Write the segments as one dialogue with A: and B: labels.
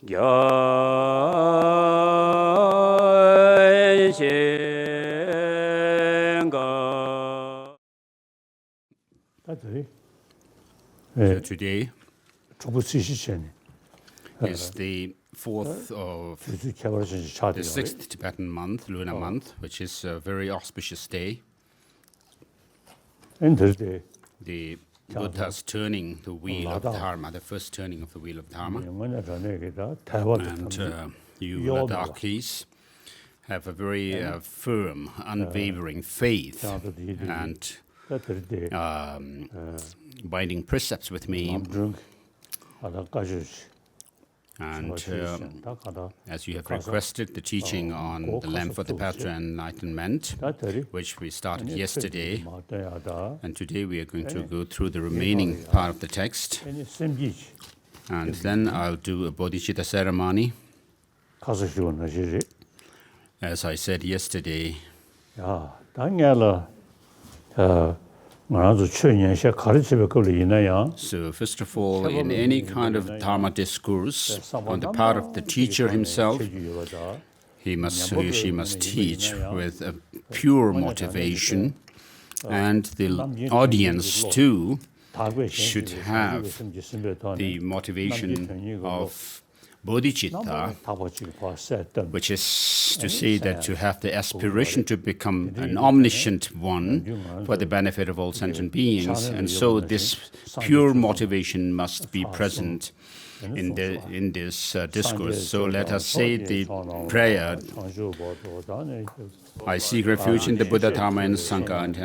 A: So today is the 4th of the 6th Tibetan month, lunar month, which is a very auspicious day. The Buddha's turning the wheel of Dharma, the first turning of the wheel of Dharma. And you Ladakhis have a very firm, unwavering faith and binding precepts with me. And as you have requested, the teaching on the lamp for the path to enlightenment, which we started yesterday, and today we are going to go through the remaining part of the text, and then I'll do a Bodhichitta ceremony. As I said yesterday, so first of all, in any kind of Dharma discourse, on the part of the teacher himself, he or she must teach with a pure motivation, and the audience too should have the motivation of Bodhichitta, which is to say that to have the aspiration to become an omniscient one for the benefit of all sentient beings. And so this pure motivation must be present in this discourse. So let us say the prayer. I seek refuge in the Buddha, Dharma, and Sangha, and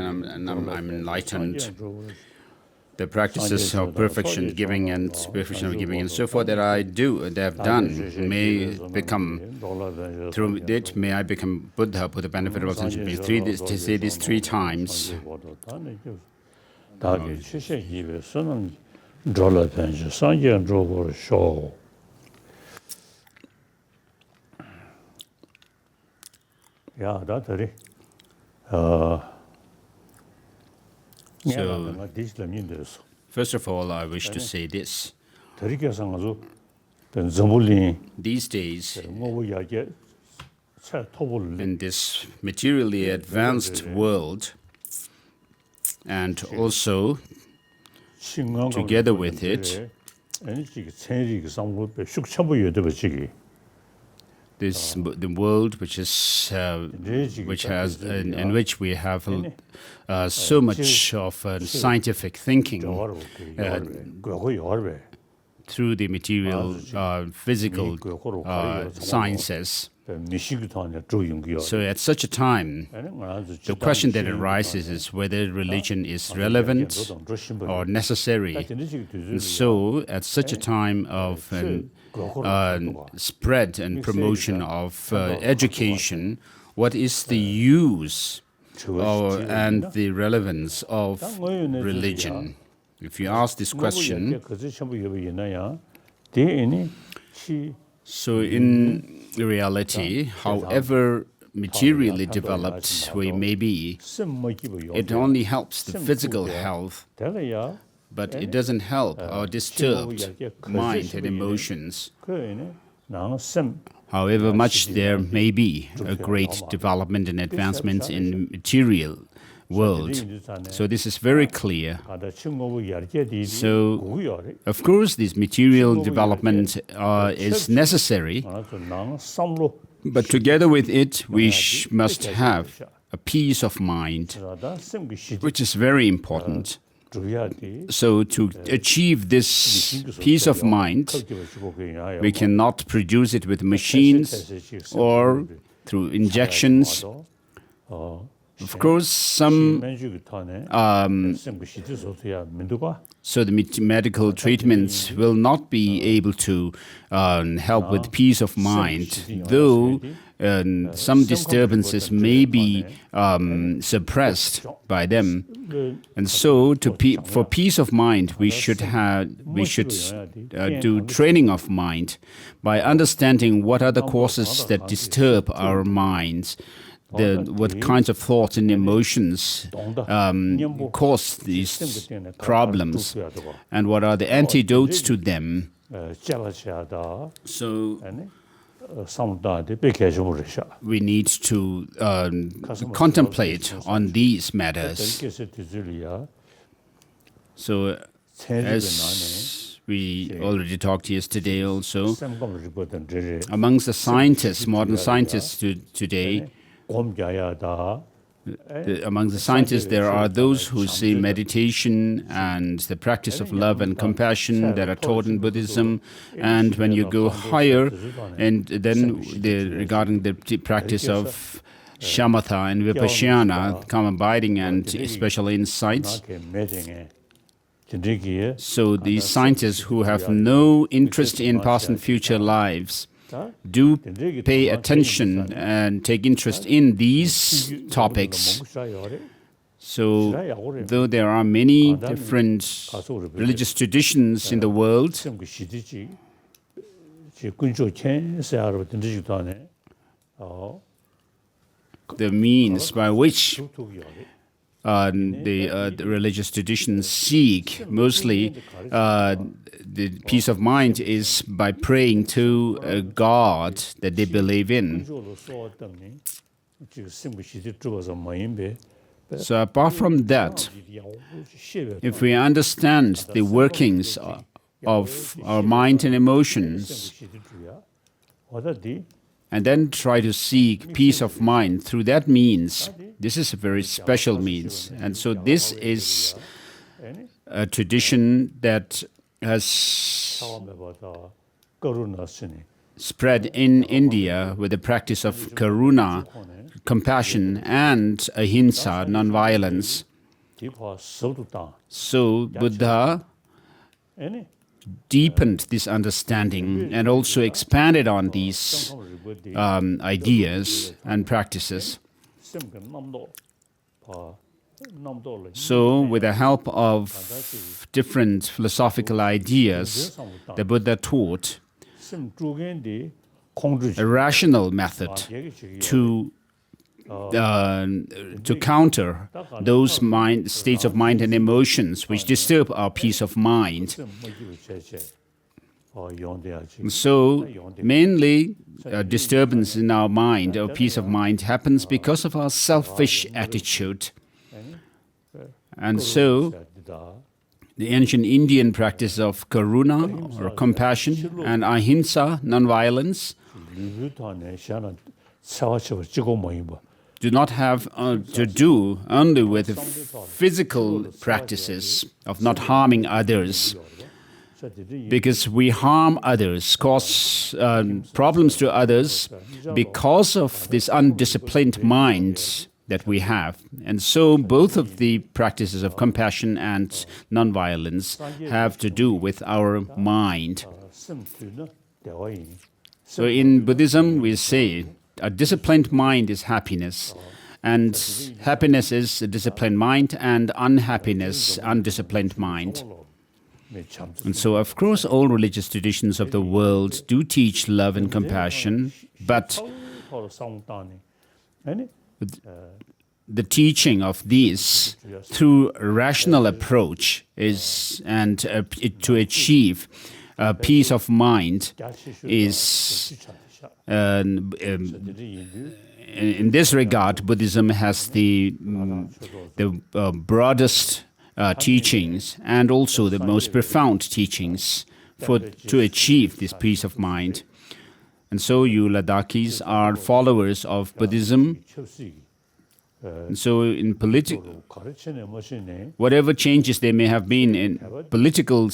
A: I'm enlightened. The practices of perfection, giving and perfection of giving, and so forth that I have done, may become through it. May I become Buddha for the benefit of all sentient beings. To say this 3 times. So, first of all, I wish to say this. These days, in this materially advanced world, and also together with it, the world which has in which we have so much of scientific thinking through the material physical sciences. So at such a time, the question that arises is whether religion is relevant or necessary. And so at such a time of spread and promotion of education, what is the use and the relevance of religion? If you ask this question, so in reality, however materially developed we may be, it only helps the physical health, but it doesn't help our disturbed mind and emotions. However much there may be a great development and advancement in the material world. So this is very clear. So, of course, this material development is necessary, but together with it, we must have a peace of mind, which is very important. So to achieve this peace of mind, we cannot produce it with machines or through injections. Of course, so the medical treatments will not be able to help with peace of mind, though some disturbances may be suppressed by them. And so, for peace of mind, we should do training of mind by understanding what are the causes that disturb our minds. What kinds of thoughts and emotions cause these problems, and what are the antidotes to them, So we need to contemplate on these matters. So as we already talked yesterday also, amongst the scientists, modern scientists today, among the scientists, there are those who say meditation and the practice of love and compassion that are taught in Buddhism. And when you go higher, and then regarding the practice of shamatha and vipassana, calm abiding and special insights. So these scientists who have no interest in past and future lives do pay attention and take interest in these topics. So, though there are many different religious traditions in the world, the means by which the religious traditions seek mostly the peace of mind is by praying to a God that they believe in. So apart from that, if we understand the workings of our mind and emotions, and then try to seek peace of mind through that means, this is a very special means. And so this is a tradition that has spread in India with the practice of karuna, compassion, and ahimsa, non-violence. So Buddha deepened this understanding and also expanded on these ideas and practices. So, with the help of different philosophical ideas, the Buddha taught a rational method to counter those states of mind and emotions which disturb our peace of mind. So, mainly, disturbance in our mind, or peace of mind, happens because of our selfish attitude. And so, the ancient Indian practice of karuna, or compassion, and ahimsa, non-violence, do not have to do only with physical practices of not harming others. Because we harm others, cause problems to others because of this undisciplined mind that we have. And so both of the practices of compassion and non-violence have to do with our mind. So in Buddhism we say a disciplined mind is happiness, and happiness is a disciplined mind, and unhappiness, undisciplined mind. And so, of course, all religious traditions of the world do teach love and compassion, but the teaching of these through a rational approach is, and to achieve peace of mind is, in this regard, Buddhism has the broadest teachings and also the most profound teachings to achieve this peace of mind. And so you Ladakhis are followers of Buddhism. And so in whatever changes there may have been in political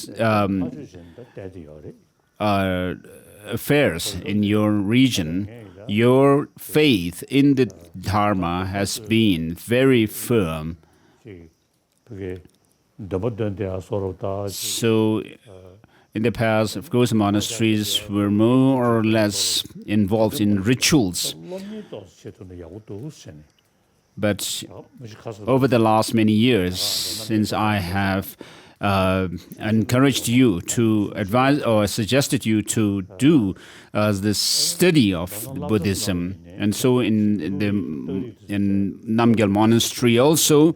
A: affairs in your region, your faith in the Dharma has been very firm. So, in the past, of course, monasteries were more or less involved in rituals. But over the last many years, since I have encouraged you to advise or suggested you to do the study of Buddhism, and so in Namgyal Monastery also,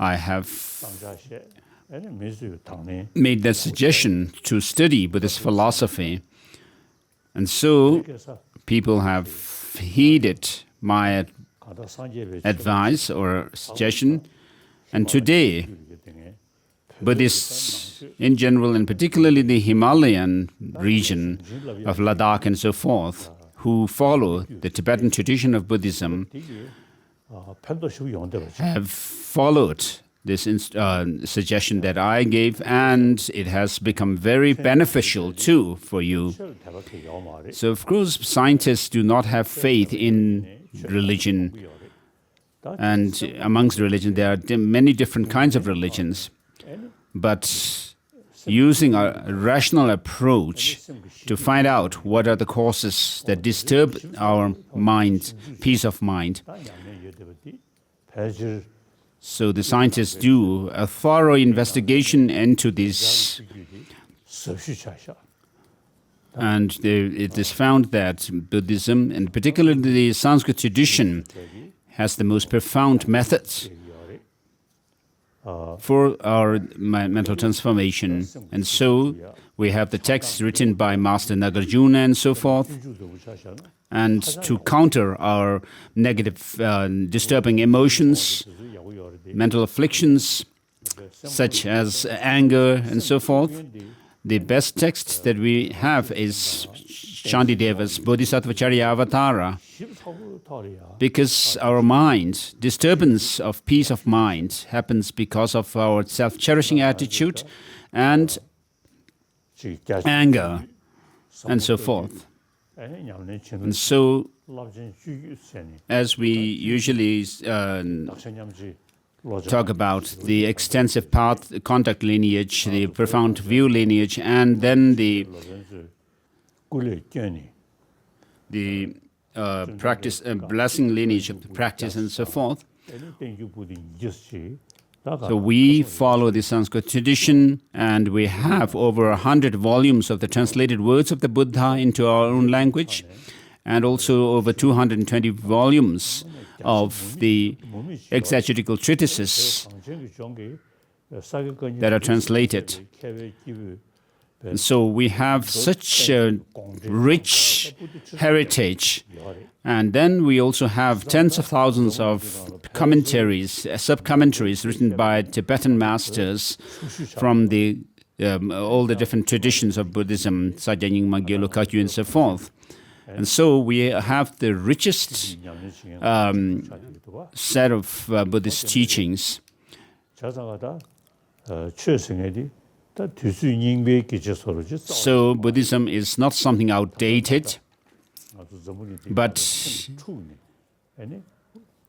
A: I have made the suggestion to study Buddhist philosophy. And so people have heeded my advice or suggestion. And today, Buddhists in general, and particularly the Himalayan region of Ladakh and so forth, who follow the Tibetan tradition of Buddhism, have followed this suggestion that I gave, and it has become very beneficial too for you. So, of course, scientists do not have faith in religion, and amongst religion there are many different kinds of religions. But using a rational approach to find out what are the causes that disturb our mind, peace of mind. So the scientists do a thorough investigation into this, and it is found that Buddhism, and particularly the Sanskrit tradition, has the most profound methods for our mental transformation. And so we have the texts written by Master Nagarjuna and so forth. And to counter our negative, disturbing emotions, mental afflictions, such as anger and so forth, the best text that we have is Shantideva's Bodhisattva Charyavatara, because our mind, disturbance of peace of mind, happens because of our self-cherishing attitude and anger and so forth. And so, as we usually talk about the extensive path, contact lineage, the profound view lineage, and then the practice, blessing lineage of the practice and so forth. So we follow the Sanskrit tradition, and we have over 100 volumes of the translated words of the Buddha into our own language, and also over 220 volumes of the exegetical treatises that are translated. And so we have such a rich heritage. And then we also have tens of thousands of commentaries, sub-commentaries written by Tibetan masters from all the different traditions of Buddhism, Sajanying, Magyalo, Kakyu, and so forth. And so we have the richest set of Buddhist teachings. So Buddhism is not something outdated, but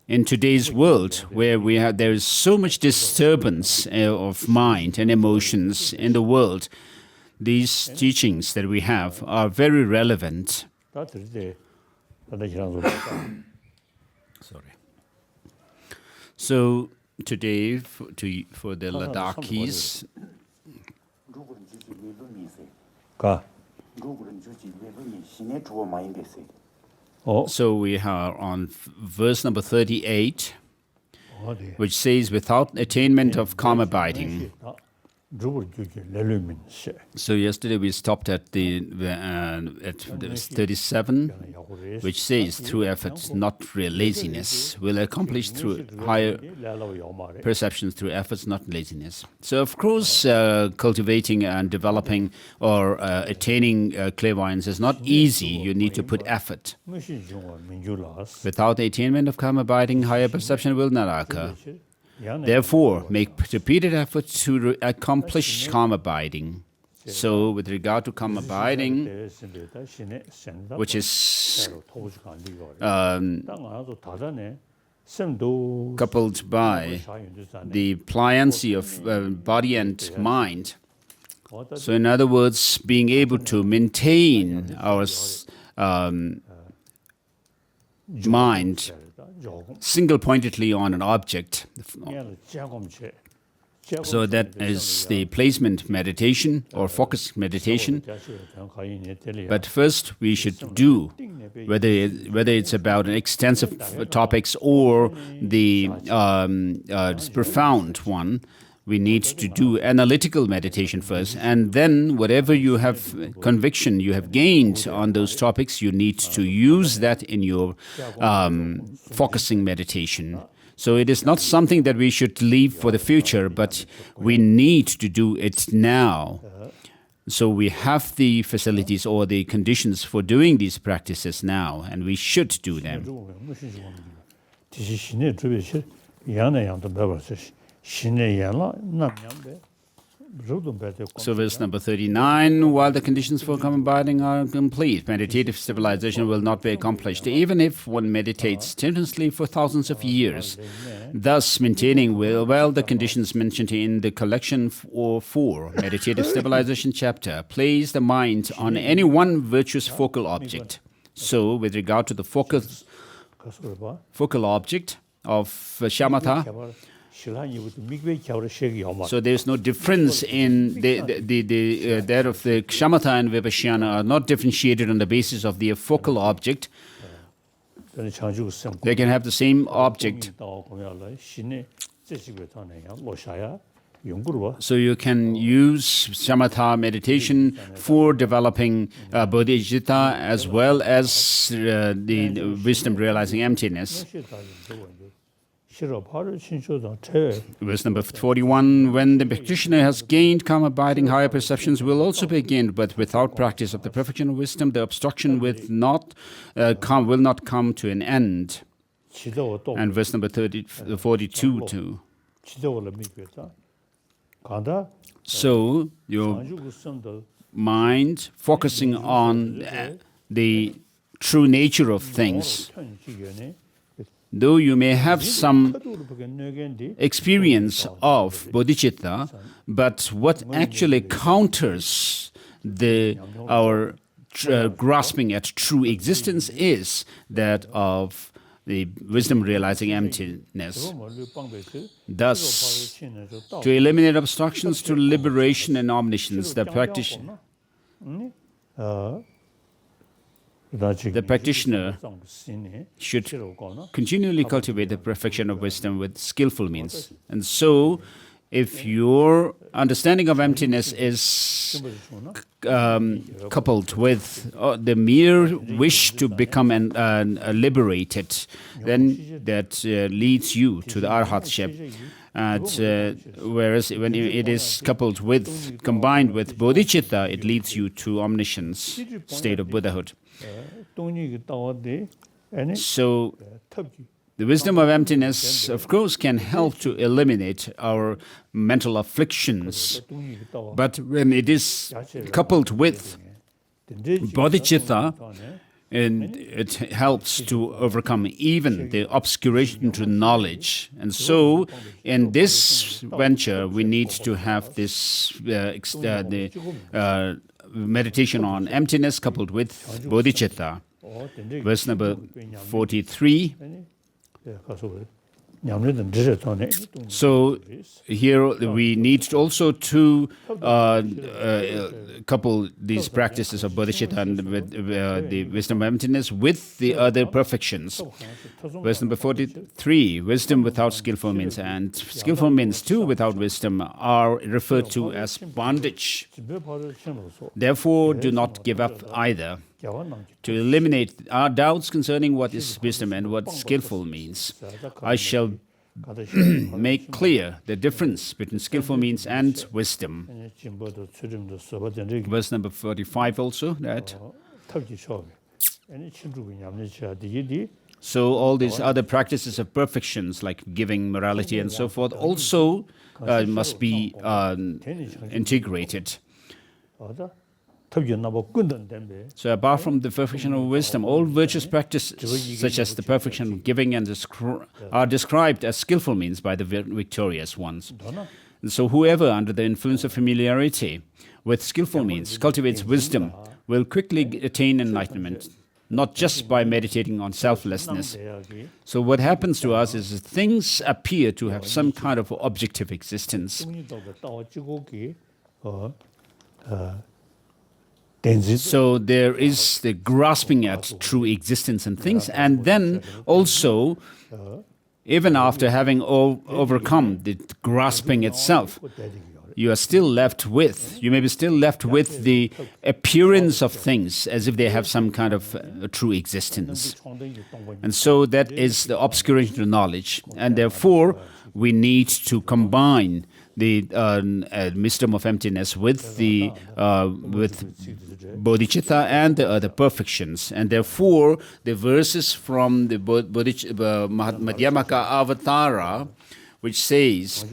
A: in today's world, where there is so much disturbance of mind and emotions in the world, these teachings that we have are very relevant. Sorry. So today, for the Ladakhis, so we are on verse number 38, which says, without attainment of calm abiding. So yesterday we stopped at verse 37, which says, through efforts, not real laziness, will accomplish through higher perceptions through efforts, not laziness. So of course, cultivating and developing or attaining clairvoyance is not easy. You need to put effort. Without the attainment of calm abiding, higher perception will not occur. Therefore, make repeated efforts to accomplish calm abiding. So, with regard to calm abiding, which is coupled by the pliancy of body and mind. So, in other words, being able to maintain our mind single-pointedly on an object. So that is the placement meditation or focus meditation. But first we should do, whether it's about extensive topics or the profound one, we need to do analytical meditation first, and then whatever you have conviction you have gained on those topics, you need to use that in your focusing meditation. So it is not something that we should leave for the future, but we need to do it now. So we have the facilities or the conditions for doing these practices now, and we should do them. So verse number 39, while the conditions for abiding are complete, meditative stabilization will not be accomplished, even if one meditates strenuously for thousands of years, thus maintaining well the conditions mentioned in the collection 4, meditative stabilization chapter. Place the mind on any one virtuous focal object. So with regard to the focal object of shamatha, so there's no difference in that of the shamatha and vipassana are not differentiated on the basis of the focal object. They can have the same object. So you can use shamatha meditation for developing bodhicitta as well as the wisdom realizing emptiness. Verse number 41, when the practitioner has gained calm abiding, higher perceptions will also be gained, but without practice of the perfection of wisdom, the obstruction will not come to an end. And verse number 42 too. So your mind focusing on the true nature of things, though you may have some experience of bodhicitta, but what actually counters our grasping at true existence is that of the wisdom realizing emptiness. Thus, to eliminate obstructions to liberation and omniscience, the practitioner should continually cultivate the perfection of wisdom with skillful means. And so, if your understanding of emptiness is coupled with the mere wish to become liberated, then that leads you to the arhatship. Whereas when it is combined with bodhicitta, it leads you to omniscience, state of Buddhahood. So, the wisdom of emptiness, of course, can help to eliminate our mental afflictions. But when it is coupled with bodhicitta, and it helps to overcome even the obscuration to knowledge. And so, in this venture, we need to have this meditation on emptiness coupled with bodhicitta. Verse number 43. So here we need also to couple these practices of bodhicitta and with the wisdom of emptiness with the other perfections. Verse number 43, wisdom without skillful means and skillful means too without wisdom are referred to as bondage. Therefore, do not give up either. To eliminate our doubts concerning what is wisdom and what skillful means, I shall make clear the difference between skillful means and wisdom. Verse number 45 also, that. So all these other practices of perfections like giving, morality and so forth also must be integrated. So apart from the perfection of wisdom, all virtuous practices, such as the perfection of giving, are described as skillful means by the victorious ones. And so whoever, under the influence of familiarity with skillful means, cultivates wisdom, will quickly attain enlightenment, not just by meditating on selflessness. So what happens to us is that things appear to have some kind of objective existence. So there is the grasping at true existence and things, and then also even after having overcome the grasping itself, you are still left with, you may be still left with the appearance of things as if they have some kind of true existence. And so that is the obscuration to knowledge. And therefore, we need to combine the wisdom of emptiness with the with bodhicitta and the other perfections. And therefore, the verses from the Madhyamaka Avatara, which says,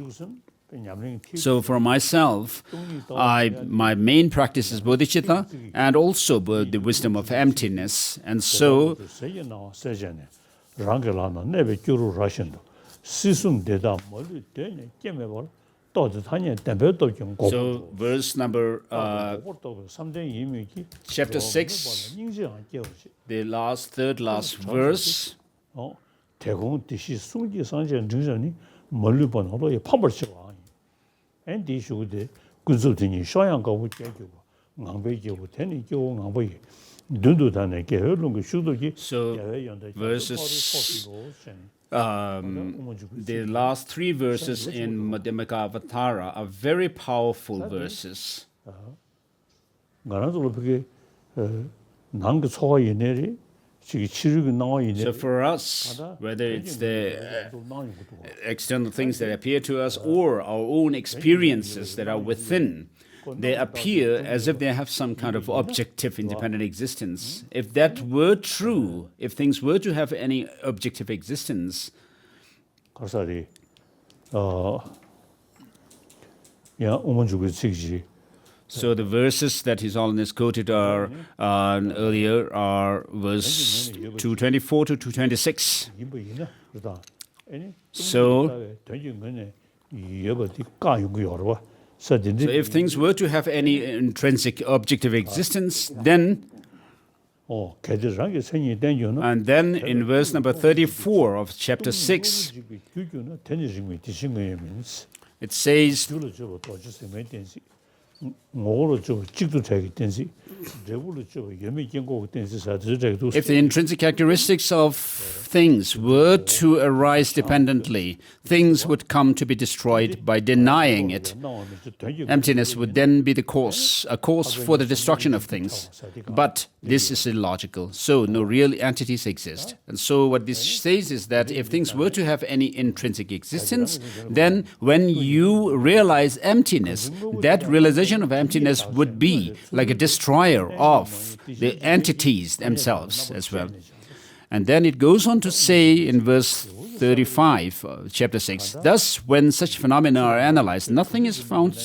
A: so for myself, my main practice is bodhicitta and also the wisdom of emptiness. And so, verse number, chapter 6, the third last verse. So, verses, the last three verses in Madhyamaka Avatara are very powerful verses. So for us, whether it's the external things that appear to us or our own experiences that are within, they appear as if they have some kind of objective independent existence. If that were true, if things were to have any objective existence, so the verses that His Holiness quoted earlier are verse 224 to 226. So if things were to have any intrinsic objective existence, then, and then in verse number 34 of chapter 6, it says, if the intrinsic characteristics of things were to arise dependently, things would come to be destroyed by denying it. Emptiness would then be a cause for the destruction of things. But this is illogical, so no real entities exist. And so what this says is that if things were to have any intrinsic existence, then when you realize emptiness, that realization of emptiness would be like a destroyer of the entities themselves as well. And then it goes on to say in verse 35, chapter 6, thus when such phenomena are analyzed, nothing is found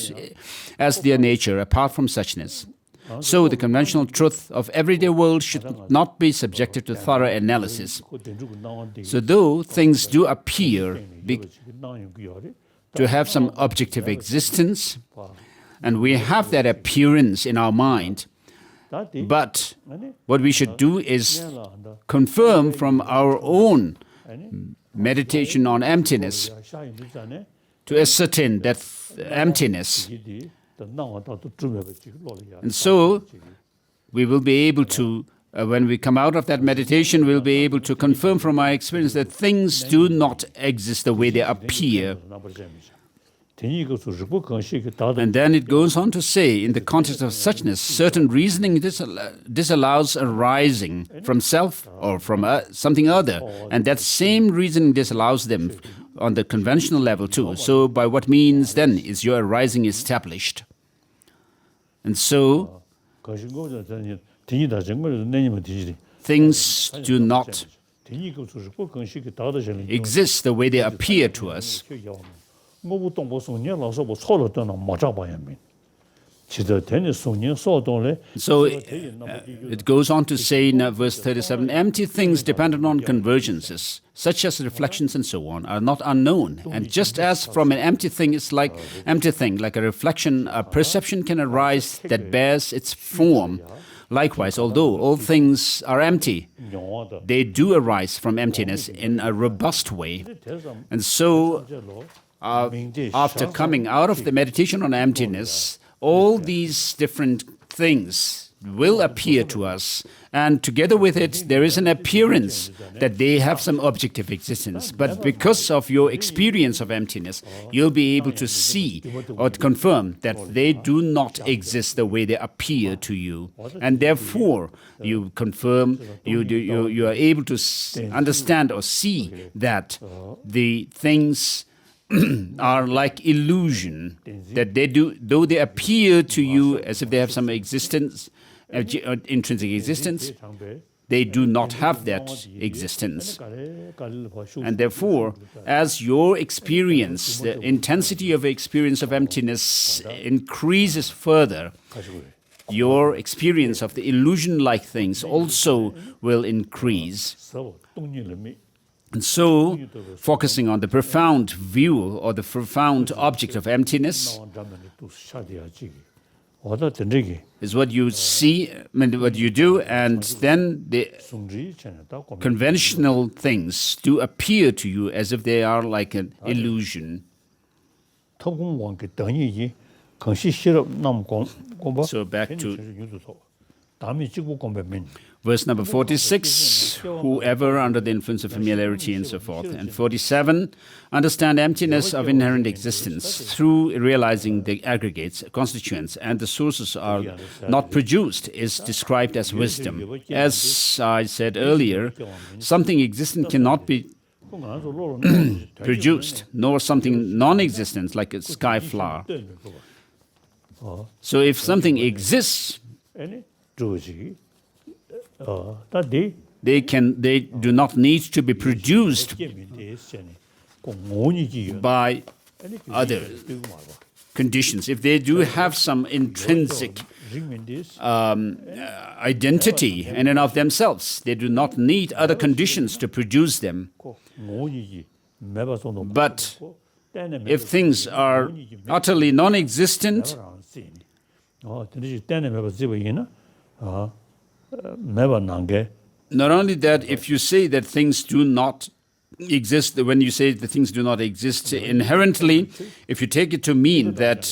A: as their nature apart from suchness. So the conventional truth of everyday world should not be subjected to thorough analysis. So though things do appear to have some objective existence, and we have that appearance in our mind, but what we should do is confirm from our own meditation on emptiness to ascertain that emptiness. And so we will be able to, when we come out of that meditation, we'll be able to confirm from our experience that things do not exist the way they appear. And then it goes on to say, in the context of suchness, certain reasoning disallows arising from self or from something other, and that same reasoning disallows them on the conventional level too. So by what means then is your arising established? And so things do not exist the way they appear to us. So it goes on to say in verse 37, empty things dependent on convergences, such as reflections and so on, are not unknown. And just as from an empty thing is like a reflection, a perception can arise that bears its form. Likewise, although all things are empty, they do arise from emptiness in a robust way. And so after coming out of the meditation on emptiness, all these different things will appear to us, and together with it, there is an appearance that they have some objective existence. But because of your experience of emptiness, you'll be able to see or to confirm that they do not exist the way they appear to you. And therefore, you confirm, you are able to understand or see that the things are like illusion, that they do, though they appear to you as if they have some existence, intrinsic existence, they do not have that existence. And therefore, as your experience, the intensity of experience of emptiness increases further, your experience of the illusion-like things also will increase. And so, focusing on the profound view or the profound object of emptiness is what you see, what you do, and then the conventional things do appear to you as if they are like an illusion. So back to verse number 46, whoever under the influence of familiarity and so forth. And 47, understand emptiness of inherent existence through realizing the aggregates, constituents, and the sources are not produced is described as wisdom. As I said earlier, something existent cannot be produced, nor something non-existent like a sky flower. So if something exists, they do not need to be produced by other conditions. If they do have some intrinsic identity in and of themselves, they do not need other conditions to produce them. But if things are utterly non-existent, not only that, if you say that things do not exist, when you say that things do not exist inherently, if you take it to mean that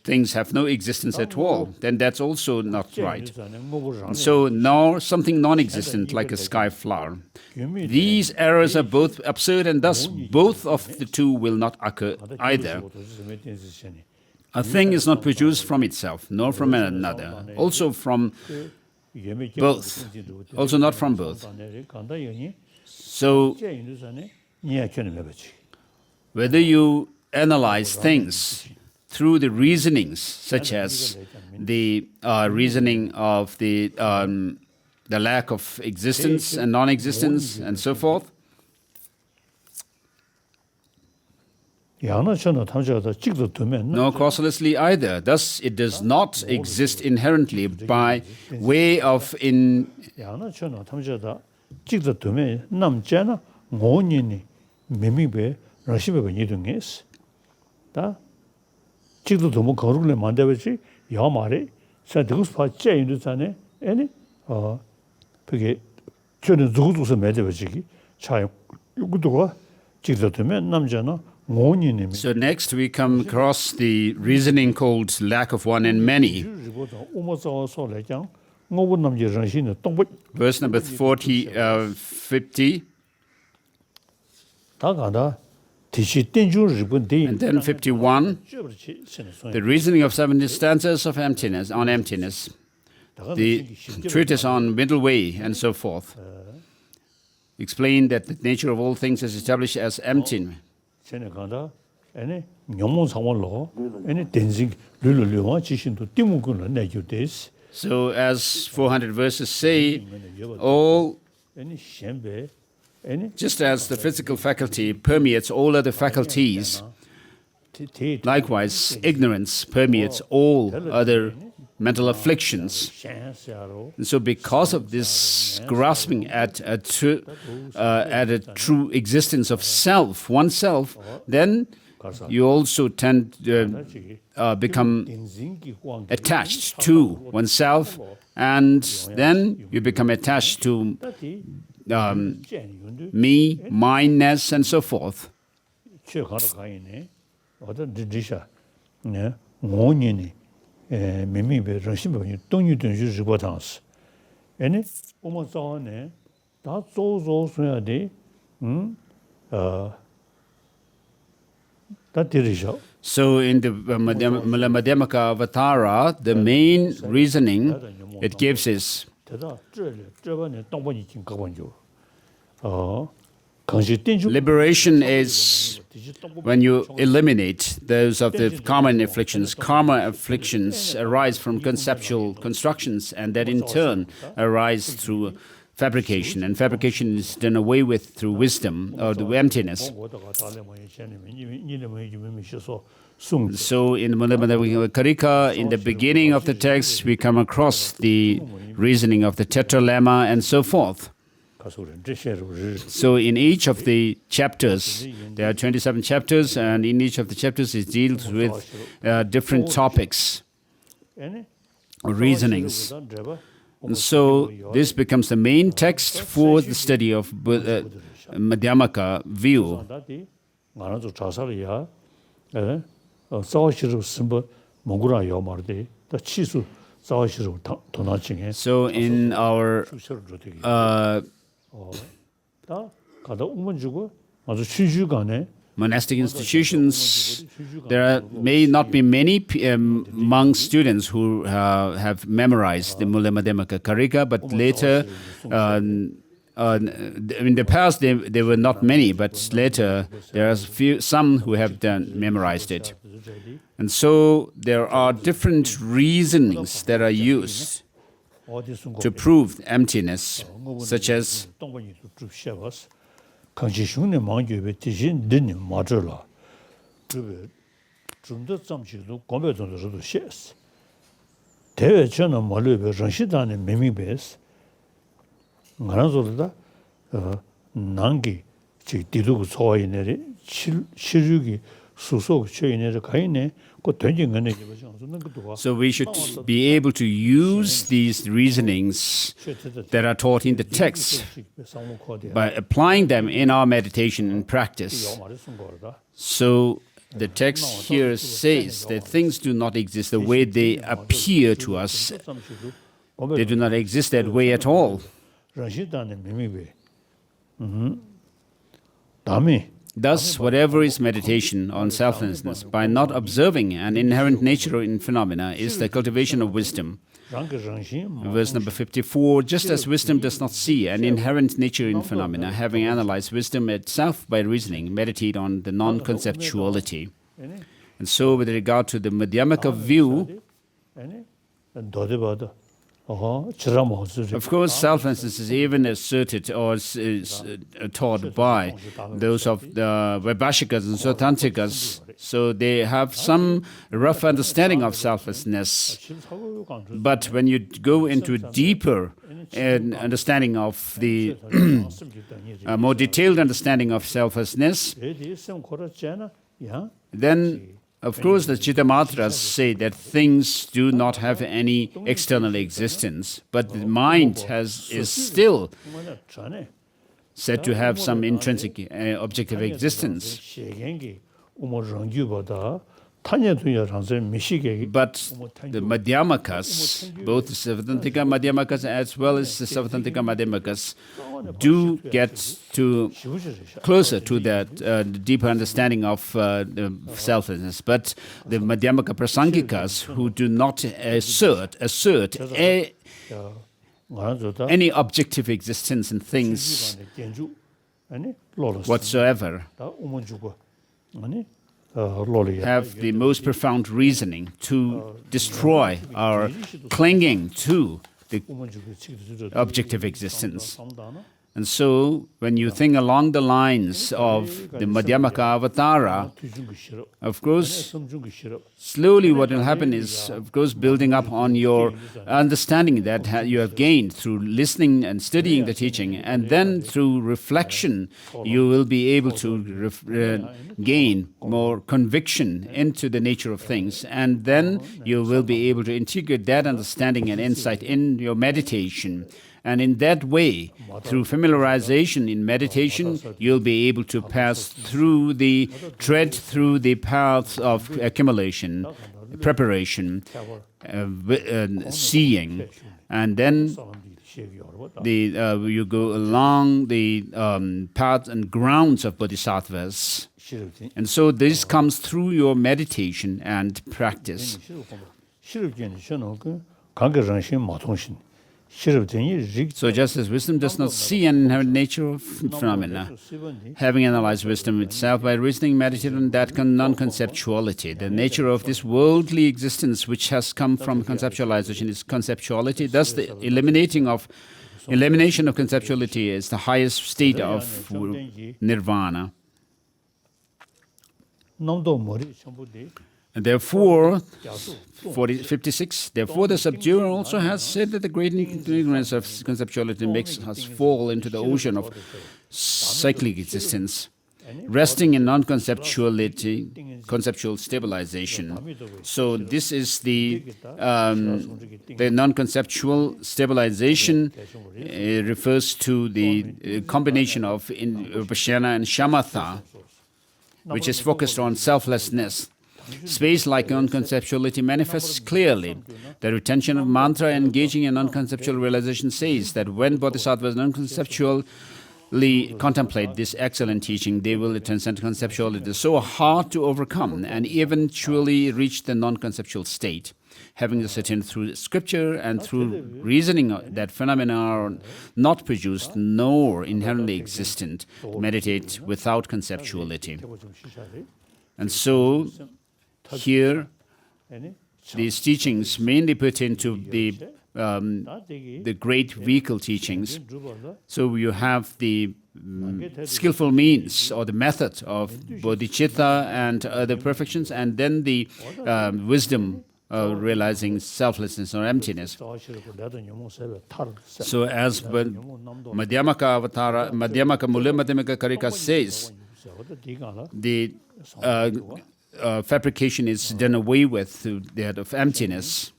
A: things have no existence at all, then that's also not right. And so now something non-existent like a sky flower. These errors are both absurd, and thus both of the two will not occur either. A thing is not produced from itself, nor from another, also from both, also not from both. So, whether you analyze things through the reasonings, such as the reasoning of the lack of existence and non-existence and so forth, nor causelessly either. Thus, it does not exist inherently by way of So next we come across the reasoning called lack of one and many. Verse number 50. And then 51, the reasoning of 70 stanzas of emptiness, on emptiness, the treatise on middle way, and so forth. Explain that the nature of all things is established as empty. So as 400 verses say, all, just as the physical faculty permeates all other faculties, likewise ignorance permeates all other mental afflictions. And so because of this grasping at a true existence of self, oneself, then you also tend to become attached to oneself, and then you become attached to me, mineness, and so forth.
B: 민민배 정신병이 동유든지 리포트한스. 아니 오마자네 다 조조서야 돼. 다 들으셔.
A: So in the Madhyamaka Avatara, the main reasoning it gives is liberation is when you eliminate those of the common afflictions. Karma afflictions arise from conceptual constructions, and that in turn arise through fabrication, and fabrication is done away with through wisdom or the emptiness. So in the Karika, in the beginning of the text, we come across the reasoning of the Tetra Lama and so forth. So in each of the chapters, there are 27 chapters, and in each of the chapters it deals with different topics or reasonings. And so this becomes the main text for the study of Madhyamaka view. So in our monastic institutions, there may not be many monk students who have memorized the Mula Madhyamaka Karika, but later, in the past, there were not many, but later there are some who have memorized it. And so there are different reasonings that are used to prove emptiness, such as so we should be able to use these reasonings that are taught in the text by applying them in our meditation and practice. So the text here says that things do not exist the way they appear to us. They do not exist that way at all. Thus, whatever is meditation on selflessness, by not observing an inherent nature in phenomena, is the cultivation of wisdom. Verse number 54, just as wisdom does not see an inherent nature in phenomena, having analyzed wisdom itself by reasoning, meditate on the non-conceptuality. And so, with regard to the Madhyamaka view, of course, selflessness is even asserted or is taught by those of the Vaibhashikas and Swatantrikas. So they have some rough understanding of selflessness. But when you go into a deeper understanding of the more detailed understanding of selflessness, then of course, the Chittamatras say that things do not have any external existence, but the mind is still said to have some intrinsic objective existence. But the Madhyamakas, both the Savatantika Madhyamakas as well as the Savatantika Madhyamakas, do get closer to that deeper understanding of selflessness. But the Madhyamaka Prasangikas, who do not assert any objective existence in things whatsoever, have the most profound reasoning to destroy our clinging to the objective existence. And so, when you think along the lines of the Madhyamaka Avatara, of course, slowly what will happen is, of course, building up on your understanding that you have gained through listening and studying the teaching, and then through reflection, you will be able to gain more conviction into the nature of things, and then you will be able to integrate that understanding and insight in your meditation. And in that way, through familiarization in meditation, you'll be able to tread through the paths of accumulation, preparation, seeing, and then you go along the paths and grounds of Bodhisattvas. And so this comes through your meditation and practice. So just as wisdom does not see an inherent nature of phenomena, having analyzed wisdom itself by reasoning, meditate on that non-conceptuality, the nature of this worldly existence which has come from conceptualization is conceptuality. Thus the elimination of conceptuality is the highest state of nirvana. And therefore, 56, therefore the subduer also has said that the great ignorance of conceptuality makes us fall into the ocean of cyclic existence, resting in non-conceptuality, conceptual stabilization. So this is the non-conceptual stabilization. Refers to the combination of Vipassana and Shamatha, which is focused on selflessness. Space like non-conceptuality manifests clearly. The retention of mantra engaging in non-conceptual realization says that when bodhisattvas non-conceptually contemplate this excellent teaching, they will transcend conceptuality, so hard to overcome, and eventually reach the non-conceptual state, having ascertained through scripture and through reasoning that phenomena are not produced nor inherently existent, meditate without conceptuality. And so, here, these teachings mainly pertain to the great vehicle teachings. So you have the skillful means or the method of bodhicitta and other perfections, and then the wisdom realizing selflessness or emptiness. So as Madhyamaka Mula Madhyamaka Karika says, the fabrication is done away with through that of emptiness.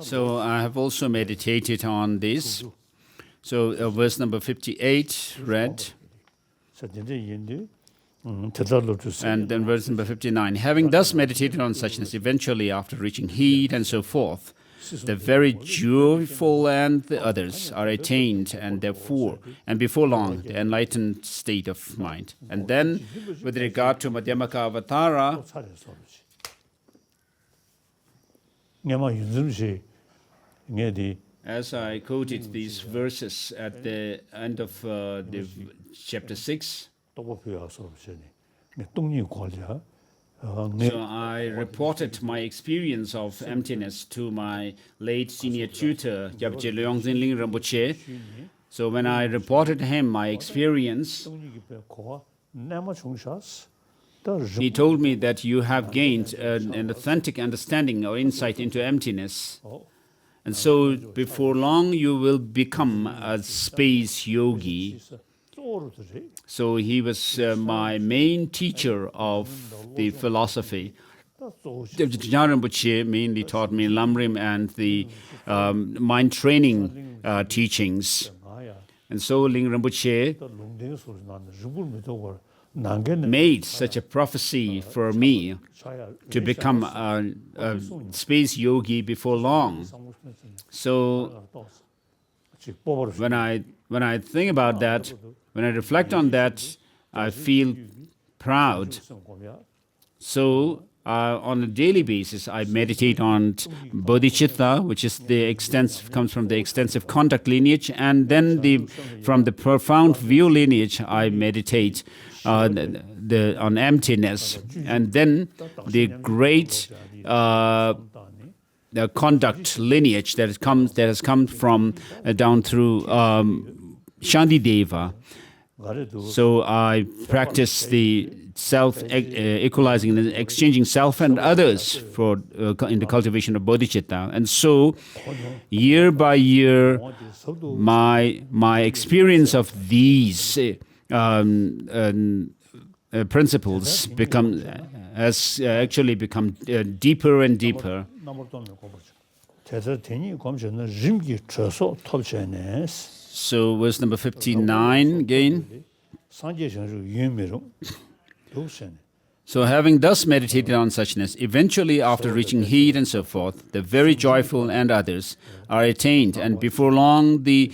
A: So I have also meditated on this. So verse number 58 read, and then verse number 59, having thus meditated on suchness, eventually after reaching heat and so forth, the very joyful and the others are attained, and therefore, and before long, the enlightened state of mind. And then, with regard to Madhyamaka Avatara, as I quoted these verses at the end of the chapter 6, so I reported my experience of emptiness to my late senior tutor, Gyabje Leongzin Ling Rinpoche. So when I reported him my experience, he told me that you have gained an authentic understanding or insight into emptiness. And so before long you will become a space yogi. So he was my main teacher of the philosophy. Rinpoche mainly taught me Lamrim and the mind training teachings. And so Ling Rinpoche made such a prophecy for me to become a space yogi before long. So when I think about that, when I reflect on that, I feel proud. So on a daily basis, I meditate on bodhicitta, which is comes from the extensive conduct lineage, and then from the profound view lineage, I meditate on emptiness, and then the great the conduct lineage that has come from down through Shantideva. So I practice the self-equalizing and exchanging self and others in the cultivation of bodhicitta. And so, year by year, my experience of these principles has actually become deeper and deeper. So verse number 59 again. So having thus meditated on suchness, eventually after reaching heat and so forth, the very joyful and others are attained, and before long the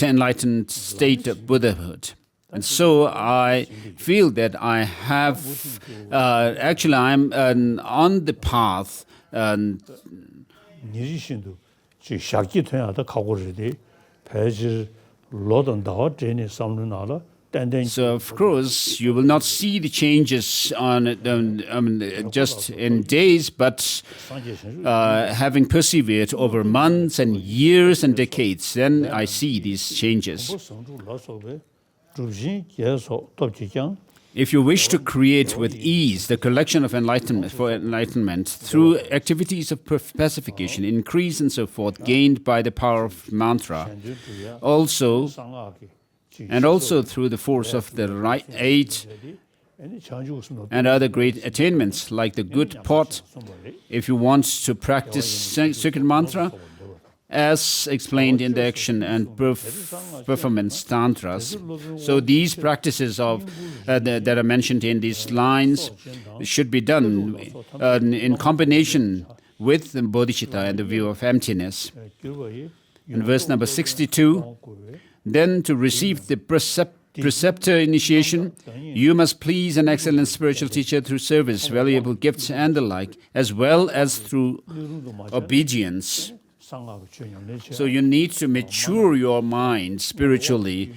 A: enlightened state of Buddhahood. And so I feel that I have, actually I'm on the path. So of course you will not see the changes on just in days, but having persevered over months and years and decades, then I see these changes. If you wish to create with ease the collection of enlightenment through activities of pacification, increase and so forth, gained by the power of mantra, also through the force of the right eight and other great attainments like the good pot, if you want to practice sacred mantra, as explained in the action and performance tantras. So these practices that are mentioned in these lines should be done in combination with the bodhicitta and the view of emptiness. In verse number 62, then to receive the preceptor initiation, you must please an excellent spiritual teacher through service, valuable gifts and the like, as well as through obedience. So you need to mature your mind spiritually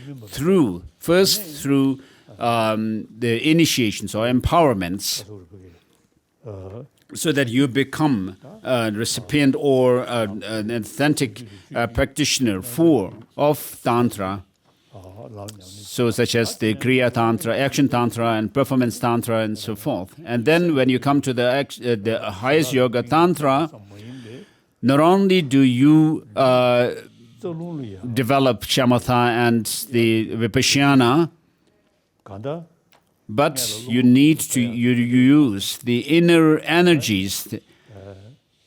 A: first through the initiations or empowerments, so that you become a recipient or an authentic practitioner of Tantra. So such as the Kriya Tantra, Action Tantra and Performance Tantra and so forth. And then when you come to the highest Yoga Tantra, not only do you develop shamatha and the vipassana, but you need to use the inner energies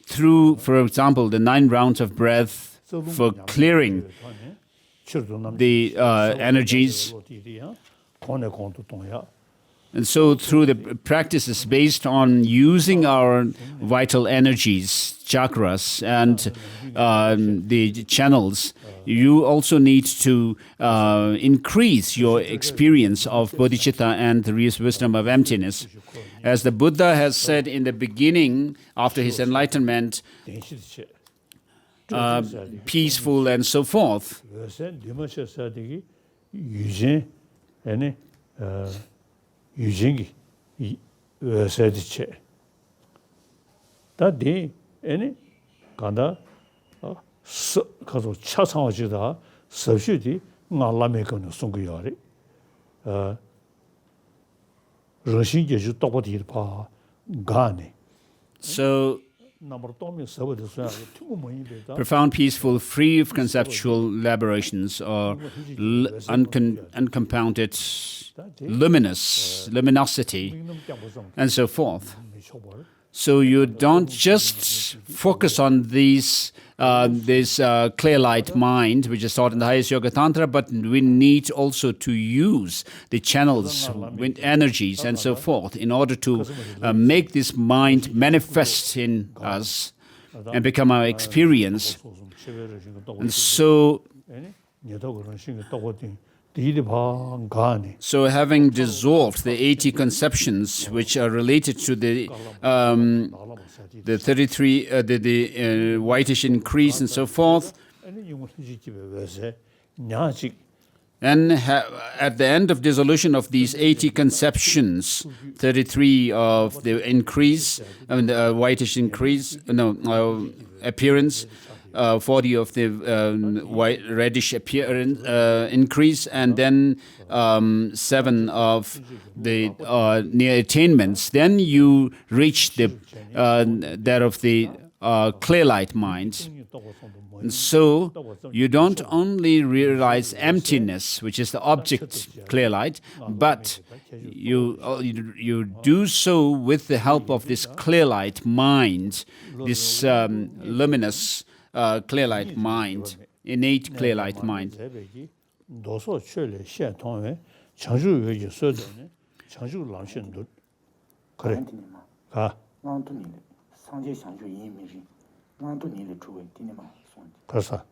A: through, for example, the 9 rounds of breath for clearing the energies. And so through the practices based on using our vital energies, chakras, and the channels, you also need to increase your experience of bodhicitta and the wisdom of emptiness. As the Buddha has said in the beginning, after his enlightenment, peaceful and so forth.
B: 유진기 외세디체 다디 에네 간다 가서 차상하지다 섭슈디 나라메거는 송고요리 러시게주 똑바디 봐 가네. So profound, peaceful, free of conceptual elaborations, or uncompounded luminosity, and so forth. So you don't just focus on this clear light mind, which is taught in the highest Yoga Tantra, but we need also to use the channels, with energies, and so forth, in order to make this mind manifest in us and become our experience. And so having dissolved the 80 conceptions which are related to the 33, the whitish increase and so forth, and at the end of dissolution of these 80 conceptions, 33 of the increase, I mean the whitish increase, appearance, 40 of the white reddish appearance increase, and then 7 of the near attainments. Then you reach the that of the clear light mind. And so you don't only realize emptiness, which is the object clear light, but you do so with the help of this clear light mind, this luminous clear light mind, innate clear light mind.
C: 그래서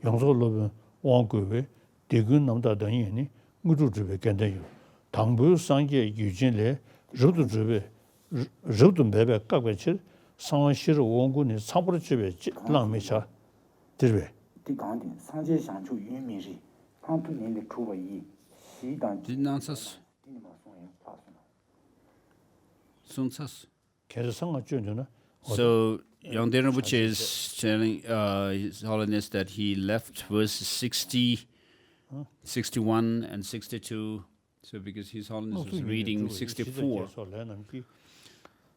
C: 영소로는 왕국의 대군 남다 등이니 무주주의 견대요. 당부 상계 유진래 저도주의 저도 매배 깍배치 상시로 원군의 사부르주의 랑매차 들베.
D: 디강딘 상계 상주 유미지 판투님의 주의이 시단
B: 진난사스 순사스.
C: 계속상가 준주나.
B: So Yongden Rinpoche is telling His Holiness that he left verses 60, 61 and 62, so because His Holiness was reading 64.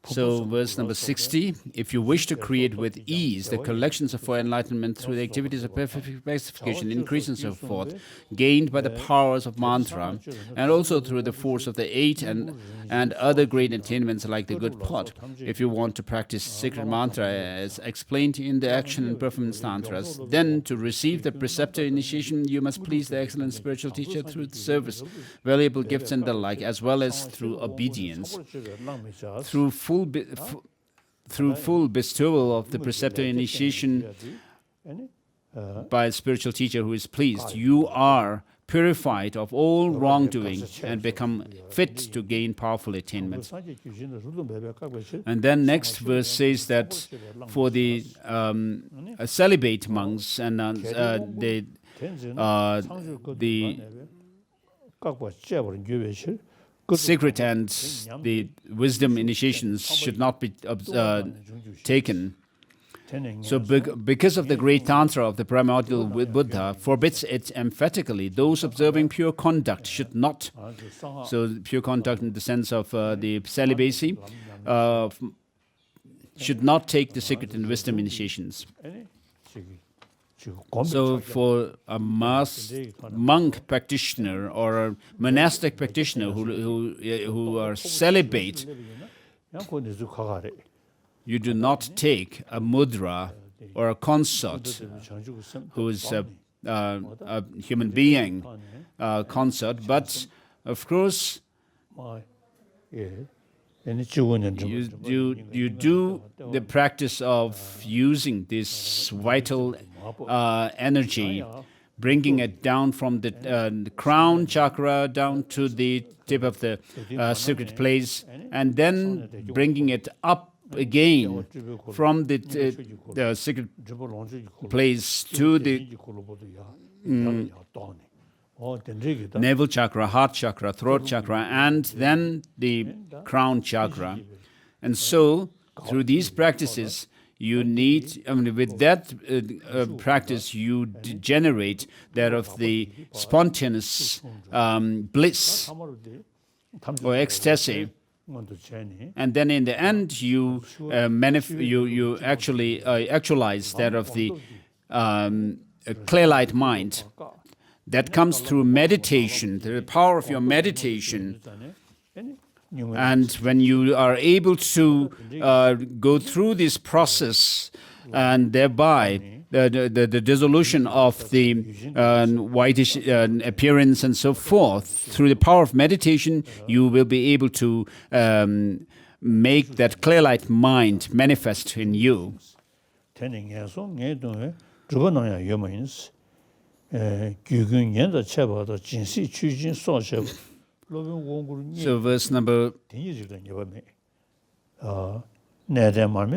B: So verse number 60, if you wish to create with ease the collections for enlightenment through the activities of pacification, increase and so forth, gained by the powers of mantra, and also through the force of the 8 and other great attainments like the good pot, if you want to practice sacred mantra as explained in the action and performance tantras, then to receive the preceptor initiation, you must please the excellent spiritual teacher through service, valuable gifts and the like, as well as through obedience. Through full bestowal of the preceptor initiation by a spiritual teacher who is pleased, you are purified of all wrongdoing and become fit to gain powerful attainments. And then next verse says that for the celibate monks and the secret and the wisdom initiations should not be taken. So because of the great Tantra of the primordial Buddha forbids it emphatically, those observing pure conduct should not. So pure conduct in the sense of the celibacy should not take the secret and wisdom initiations. So for a monk practitioner or a monastic practitioner who are celibate, you do not take a mudra or a consort who is a human being consort, but of course you do the practice of using this vital energy, bringing it down from the crown chakra down to the tip of the secret place, and then bringing it up again from the secret place to the navel chakra, heart chakra, throat chakra, and then the crown chakra. And so, through these practices, you need, with that practice, you generate that of the spontaneous bliss or ecstasy. And then in the end, you actually actualize that of the clear light mind. That comes through meditation, the power of your meditation. And when you are able to go through this process and thereby the dissolution of the whitish appearance and so forth, through the power of meditation, you will be able to make that clear light mind manifest in you. So verse number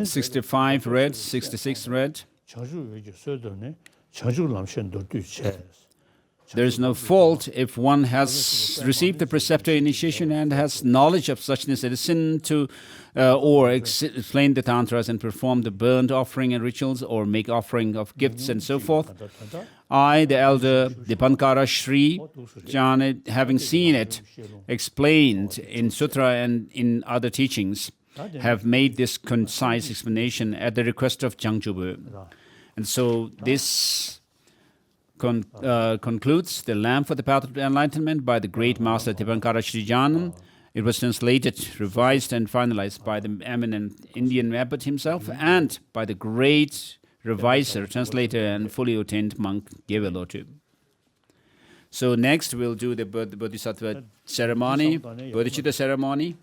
B: 65 read, 66 read. there is no fault if one has received the preceptor initiation and has knowledge of suchness it is sin to explain the tantras and perform the burnt offering and rituals or make offering of gifts and so forth. I, the elder Dipankara Sri Jana, having seen it explained in sutra and in other teachings, have made this concise explanation at the request of Jangchubu. And so this concludes the Lamp for the Path of Enlightenment by the great Master Dipankara Sri Janan. It was translated, revised, and finalized by the eminent Indian abbot himself and by the great reviser, translator, and fully attained monk Gevelotu. So next we'll do the Bodhisattva Ceremony, Bodhichitta Ceremony.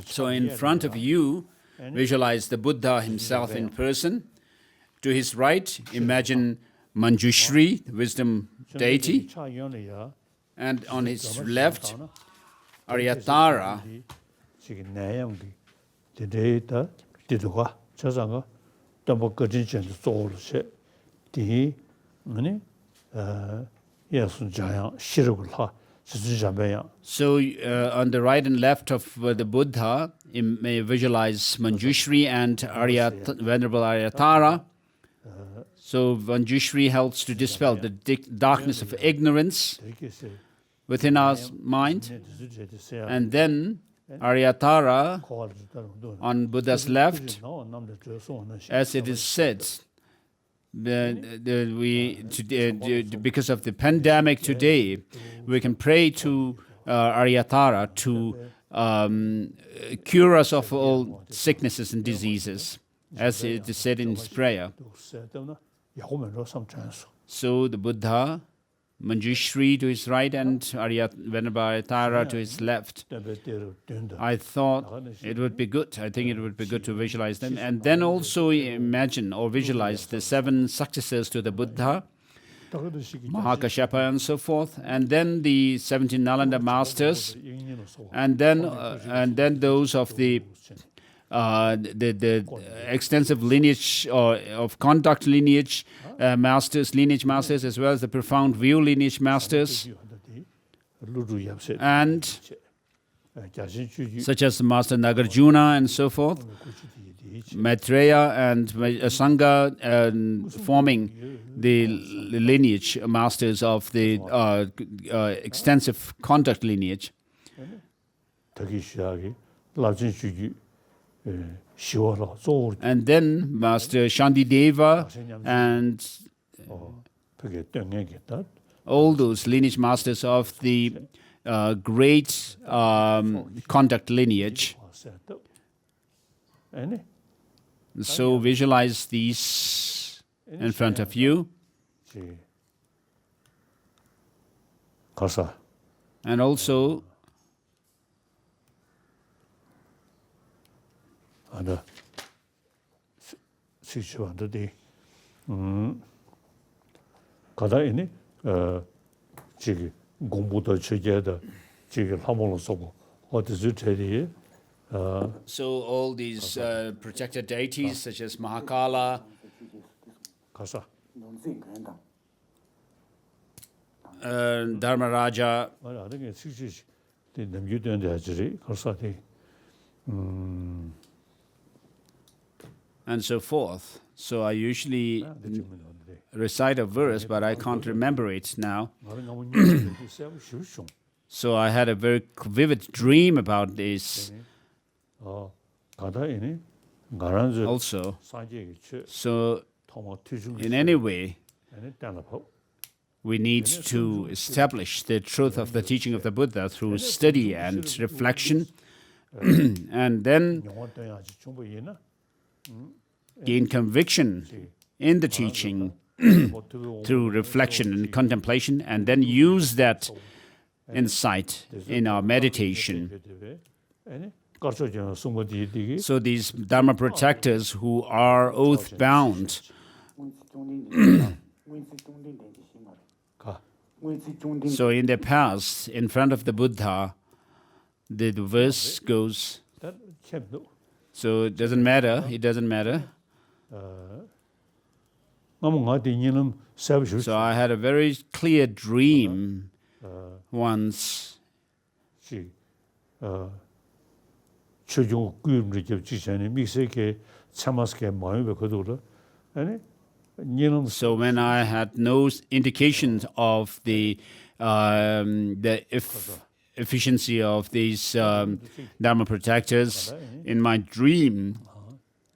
B: So in front of you, visualize the Buddha himself in person. To his right, imagine Manjushri, the wisdom deity. And on his left, Aryatara. So on the right and left of the Buddha, you may visualize Manjushri and Venerable Aryatara. So Manjushri helps to dispel the darkness of ignorance within our mind. And then Aryatara on Buddha's left, as it is said, because of the pandemic today, we can pray to Aryatara to cure us of all sicknesses and diseases, as it is said in his prayer. So the Buddha, Manjushri to his right and Venerable Aryatara to his left. I thought it would be good. I think it would be good to visualize them. And then also imagine or visualize the 7 successors to the Buddha, Mahakashyapa and so forth, and then the 17 Nalanda masters, and then those of the extensive lineage of conduct lineage lineage masters, as well as the profound view lineage masters, and such as Master Nagarjuna and so forth, Maitreya and Sangha, forming the lineage masters of the extensive conduct lineage. And then Master Shantideva and all those lineage masters of the great conduct lineage. So visualize these in front of you. And also so all these protected deities such as Mahakala, Dharmaraja, and so forth. So I usually recite a verse, but I can't remember it now. So I had a very vivid dream about this also. So in any way, we need to establish the truth of the teaching of the Buddha through study and reflection, and then gain conviction in the teaching through reflection and contemplation, and then use that insight in our meditation. So these Dharma Protectors who are oath-bound, so in the past, in front of the Buddha, the verse goes, so it doesn't matter. So I had a very clear dream once. So when I had no indications of the efficiency of these Dharma Protectors, in my dream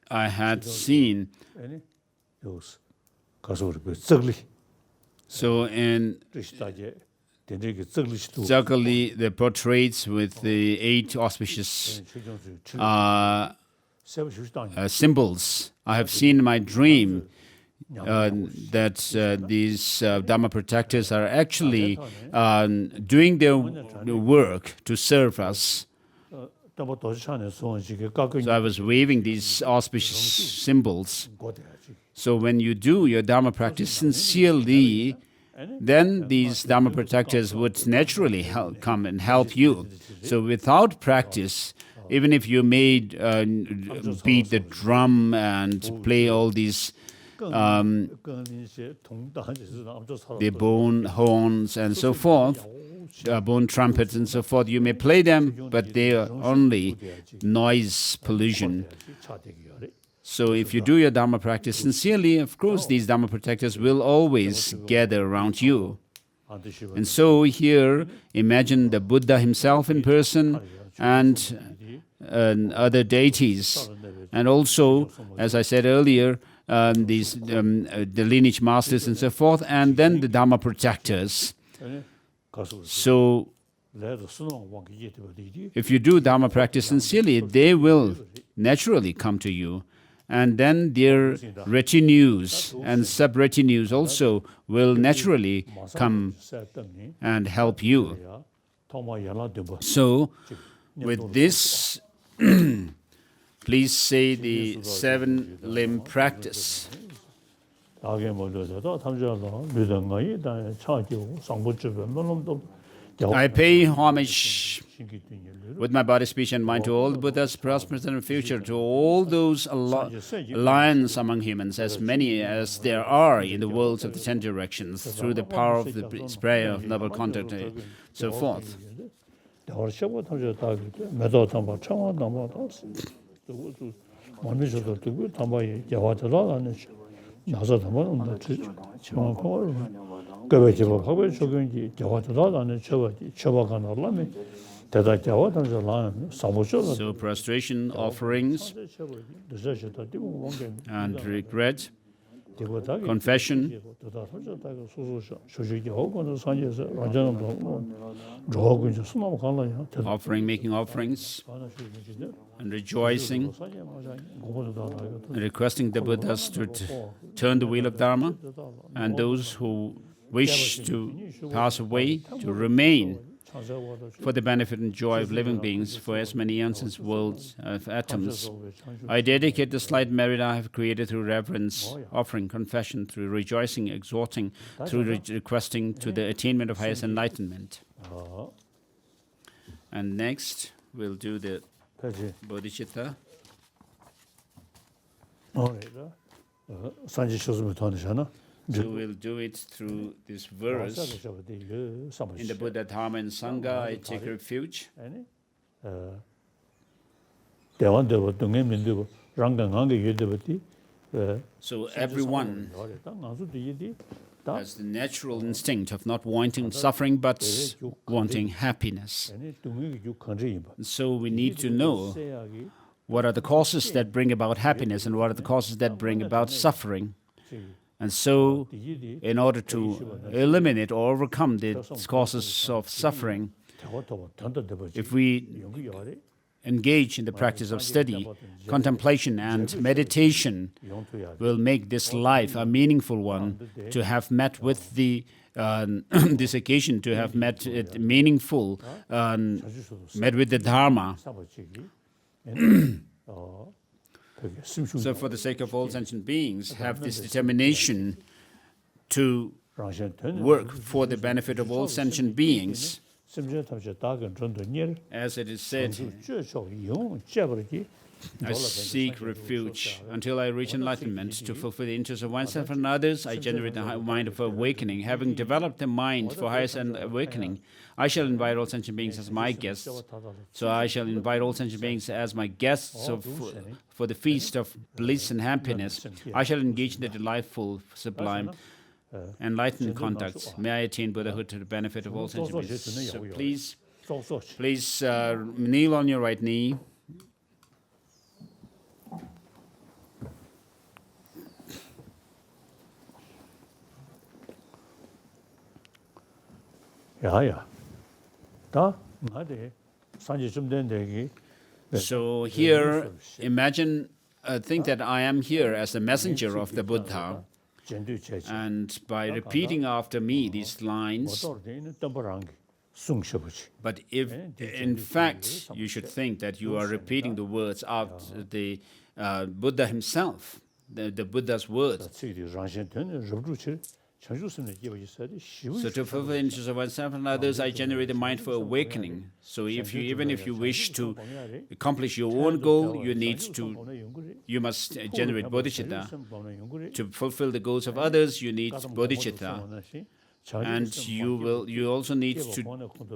B: I had seen. So in Zagali, the portraits with the 8 auspicious symbols, I have seen in my dream that these Dharma Protectors are actually doing their work to serve us. So I was waving these auspicious symbols. So when you do your Dharma practice sincerely, then these Dharma Protectors would naturally come and help you. So without practice, even if you may beat the drum and play all these the bone horns and so forth, bone trumpets and so forth, you may play them, but they are only noise pollution. So if you do your Dharma practice sincerely, of course, these Dharma Protectors will always gather around you. And so here, imagine the Buddha himself in person and other deities. And also, as I said earlier, the lineage masters and so forth, and then the Dharma Protectors. So if you do Dharma practice sincerely, they will naturally come to you. And then their retinues and sub-retinues also will naturally come and help you. So, with this, please say the 7-limb practice. I pay homage with my body, speech, and mind to all the Buddhas, past, present, and future, to all those alliance among humans, as many as there are in the worlds of the 10 directions, through the power of the spray of noble conduct, and so forth. So prostration, offerings, and regret, confession, offering, making offerings, and rejoicing, and requesting the Buddhas to turn the wheel of Dharma, and those who wish to pass away to remain for the benefit and joy of living beings for as many eons as worlds of atoms. I dedicate the slight merit I have created through reverence, offering, confession, through rejoicing, exhorting, through requesting to the attainment of highest enlightenment. And next, we'll do the Bodhichitta. So we'll do it through this verse. In the Buddha, Dharma, and Sangha, I take refuge. So everyone has the natural instinct of not wanting suffering, but wanting happiness. And so we need to know what are the causes that bring about happiness and what are the causes that bring about suffering. And so, in order to eliminate or overcome the causes of suffering, if we engage in the practice of study, contemplation, and meditation, will make this life a meaningful one, to have met with the this occasion, to have met it meaningful, met with the Dharma. So for the sake of all sentient beings, have this determination to work for the benefit of all sentient beings. As it is said I seek refuge until I reach enlightenment. To fulfill the interests of oneself and others, I generate the mind of awakening. Having developed the mind for highest awakening, I shall invite all sentient beings as my guests. So I shall invite all sentient beings as my guests for the feast of bliss and happiness. I shall engage in the delightful, sublime, enlightened contacts. May I attain Buddhahood to the benefit of all sentient beings. So please kneel on your right knee. So here, imagine, think that I am here as the messenger of the Buddha, and by repeating after me these lines, but if in fact you should think that you are repeating the words of the Buddha himself, the Buddha's words. So to fulfill the interests of oneself and others, I generate a mind for awakening. So even if you wish to accomplish your own goal, you must generate bodhicitta. To fulfill the goals of others, you need bodhicitta. And you also need to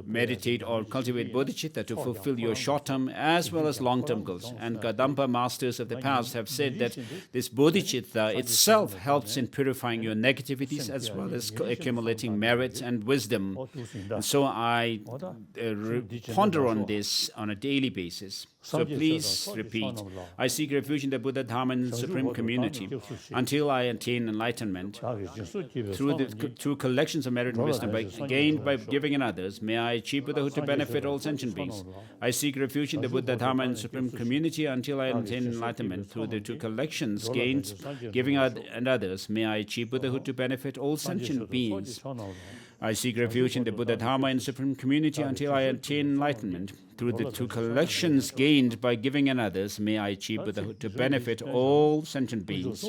B: meditate or cultivate bodhicitta to fulfill your short-term as well as long-term goals. And Kadampa masters of the past have said that this bodhicitta itself helps in purifying your negativities as well as accumulating merit and wisdom. And so I ponder on this on a daily basis. So please repeat, I seek refuge in the Buddha, Dharma, and Supreme Community until I attain enlightenment. Through collections of merit and wisdom gained by giving in others, may I achieve Buddhahood to benefit all sentient beings. I seek refuge in the Buddha, Dharma, and Supreme Community until I attain enlightenment. Through the two collections gained giving and others, may I achieve Buddhahood to benefit all sentient beings. I seek refuge in the Buddha, Dharma, and Supreme Community until I attain enlightenment. Through the two collections gained by giving and others, may I achieve Buddhahood to benefit all sentient beings.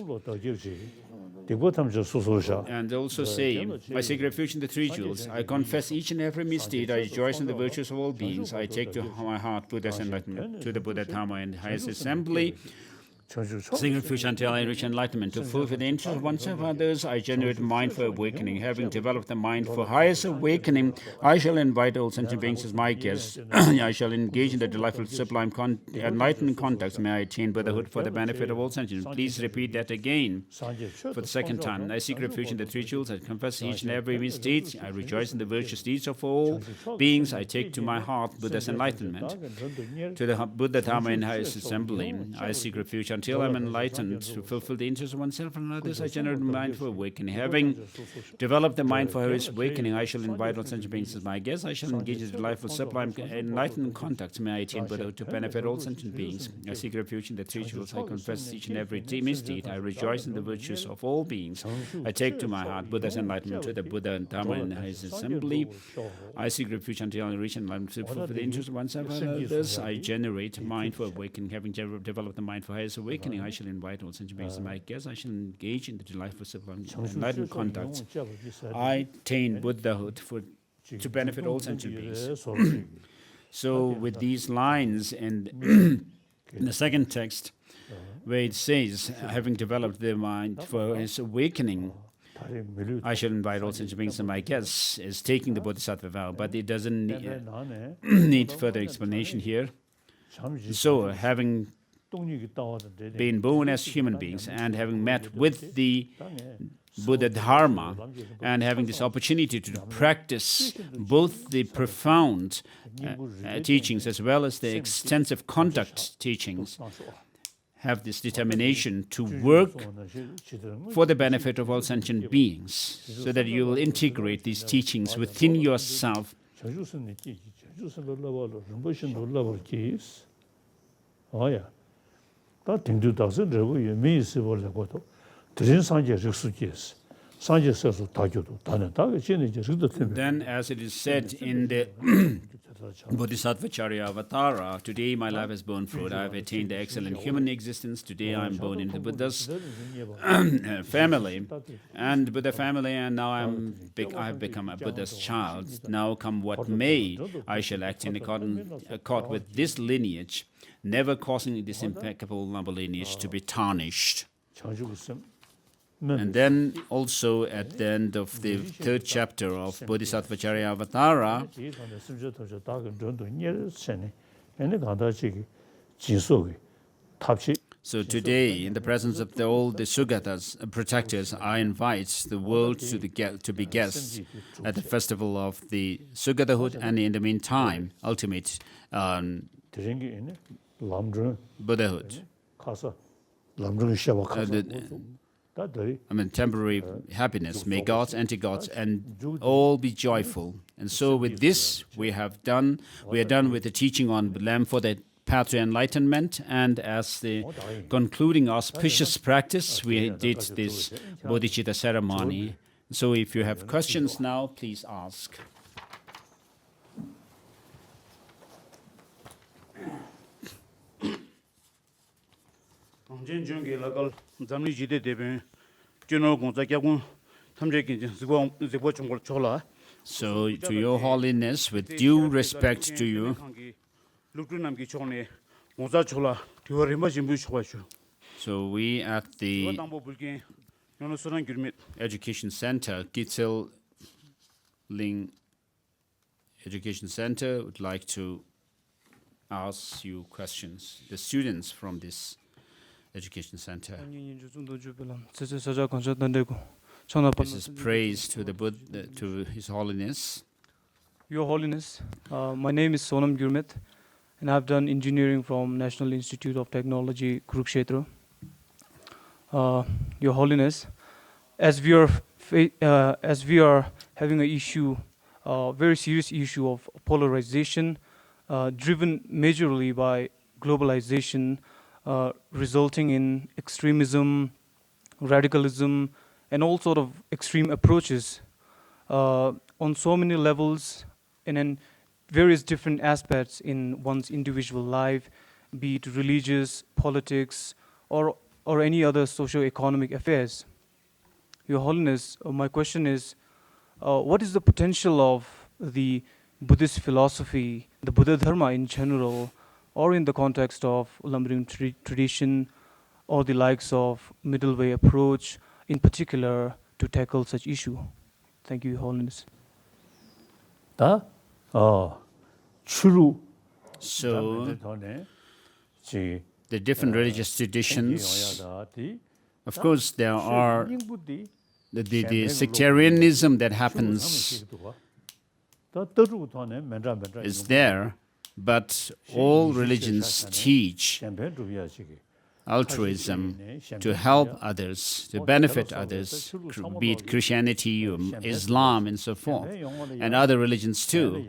B: And also say, I seek refuge in the three jewels. I confess each and every misdeed. I rejoice in the virtues of all beings. I take to my heart Buddha's enlightenment. To the Buddha, Dharma, and highest assembly, seek refuge until I reach enlightenment. To fulfill the interests of oneself and others, I generate a mind for awakening. Having developed the mind for highest awakening, I shall invite all sentient beings as my guests. I shall engage in the delightful, sublime, enlightened contacts. May I attain Buddhahood for the benefit of all sentients. Please repeat that again for the second time. I seek refuge in the three jewels. I confess each and every misdeed. I rejoice in the virtuous deeds of all beings. I take to my heart Buddha's enlightenment. To the Buddha, Dharma, and highest assembly, I seek refuge until I'm enlightened. To fulfill the interests of oneself and others, I generate a mind for awakening. Having developed the mind for highest awakening, I shall invite all sentient beings as my guests. I shall engage in delightful, sublime, enlightened contacts. May I attain Buddhahood to benefit all sentient beings. I seek refuge in the three jewels. I confess each and every misdeed. I rejoice in the virtues of all beings. I take to my heart Buddha's enlightenment. To the Buddha, Dharma, and highest assembly, I seek refuge until I reach enlightenment. To fulfill the interests of oneself and others, I generate mind for awakening. Having developed the mind for highest awakening, I shall invite all sentient beings as my guests. I shall engage in the delightful, sublime, enlightened contacts. I attain Buddhahood to benefit all sentient beings. So with these lines in the second text, where it says, having developed the mind for his awakening, I shall invite all sentient beings as my guests, is taking the Bodhisattva vow, but it doesn't need further explanation here. So having been born as human beings and having met with the Buddha Dharma and having this opportunity to practice both the profound teachings as well as the extensive conduct teachings, have this determination to work for the benefit of all sentient beings so that you will integrate these teachings within yourself.
C: 다 딩두 다서 저거 유미스 벌레고도 드린 상제 적수지스
B: Then, as it is said in the Bodhisattva Charyavatara, today my life has borne fruit. I have attained the excellent human existence. Today I am born in the Buddha's family, and Buddha family, and now I have become a Buddha's child. Now come what may, I shall act in accord with this lineage, never causing this impeccable noble lineage to be tarnished. And then also at the end of the 3rd chapter of Bodhisattva Charyavatara, so today, in the presence of all the Sugatas, protectors, I invite the world to be guests at the festival of the Sugatahood, and in the meantime, ultimate Buddhahood. Temporary happiness. May gods, anti-gods, and all be joyful. And so with this, we are done with the teaching on Lamp for the path to enlightenment, and as the concluding auspicious practice, we did this Bodhichitta ceremony. So if you have questions now, please ask. So, to Your Holiness, with due respect to you, so we at the Education Center, Gitzel Ling Education Center, would like to ask you questions. The students from this Education Center. This is praise to the Buddha, to His Holiness.
E: Your Holiness, my name is Sonam Gurmit, and I've done engineering from National Institute of Technology, Kurukshetra. Your Holiness, as we are having an issue, very serious issue of polarization, driven majorly by globalization, resulting in extremism, radicalism, and all sort of extreme approaches on so many levels and in various different aspects in one's individual life, be it religious, politics, or any other socio-economic affairs. Your Holiness, my question is, what is the potential of the Buddhist philosophy, the Buddha Dharma in general, or in the context of Lamrim tradition, or the likes of middle way approach, in particular, to tackle such issue? Thank you, Your Holiness.
B: So, the different religious traditions, of course, there are the sectarianism that happens is there, but all religions teach altruism, to help others, to benefit others, be it Christianity or Islam and so forth. And other religions too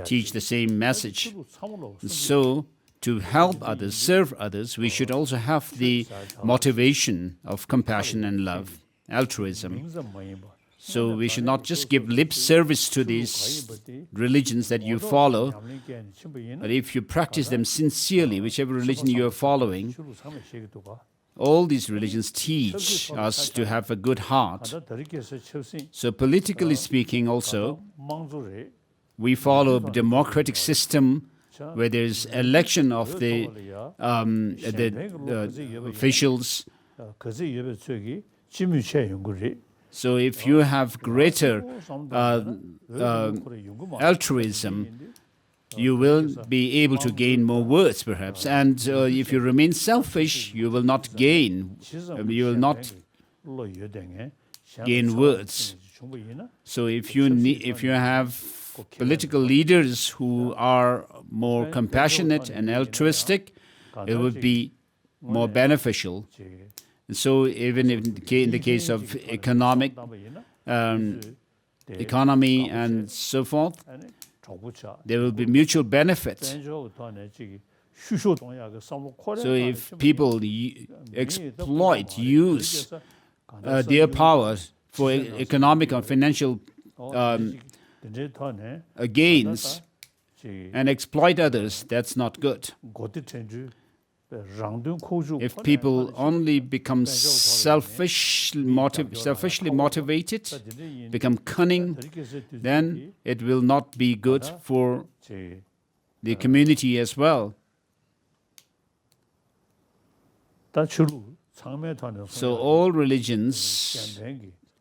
B: teach the same message. So, to help others, serve others, we should also have the motivation of compassion and love, altruism. So we should not just give lip service to these religions that you follow, but if you practice them sincerely, whichever religion you are following, all these religions teach us to have a good heart. So politically speaking also, we follow a democratic system where there is election of the officials. So if you have greater altruism, you will be able to gain more words, perhaps. And if you remain selfish, you will not gain. You will not gain words. So if you have political leaders who are more compassionate and altruistic, it would be more beneficial. So even in the case of economy and so forth, there will be mutual benefit. So if people use their power for economic or financial gains and exploit others, that's not good. If people only become selfishly motivated, become cunning, then it will not be good for the community as well. So all religions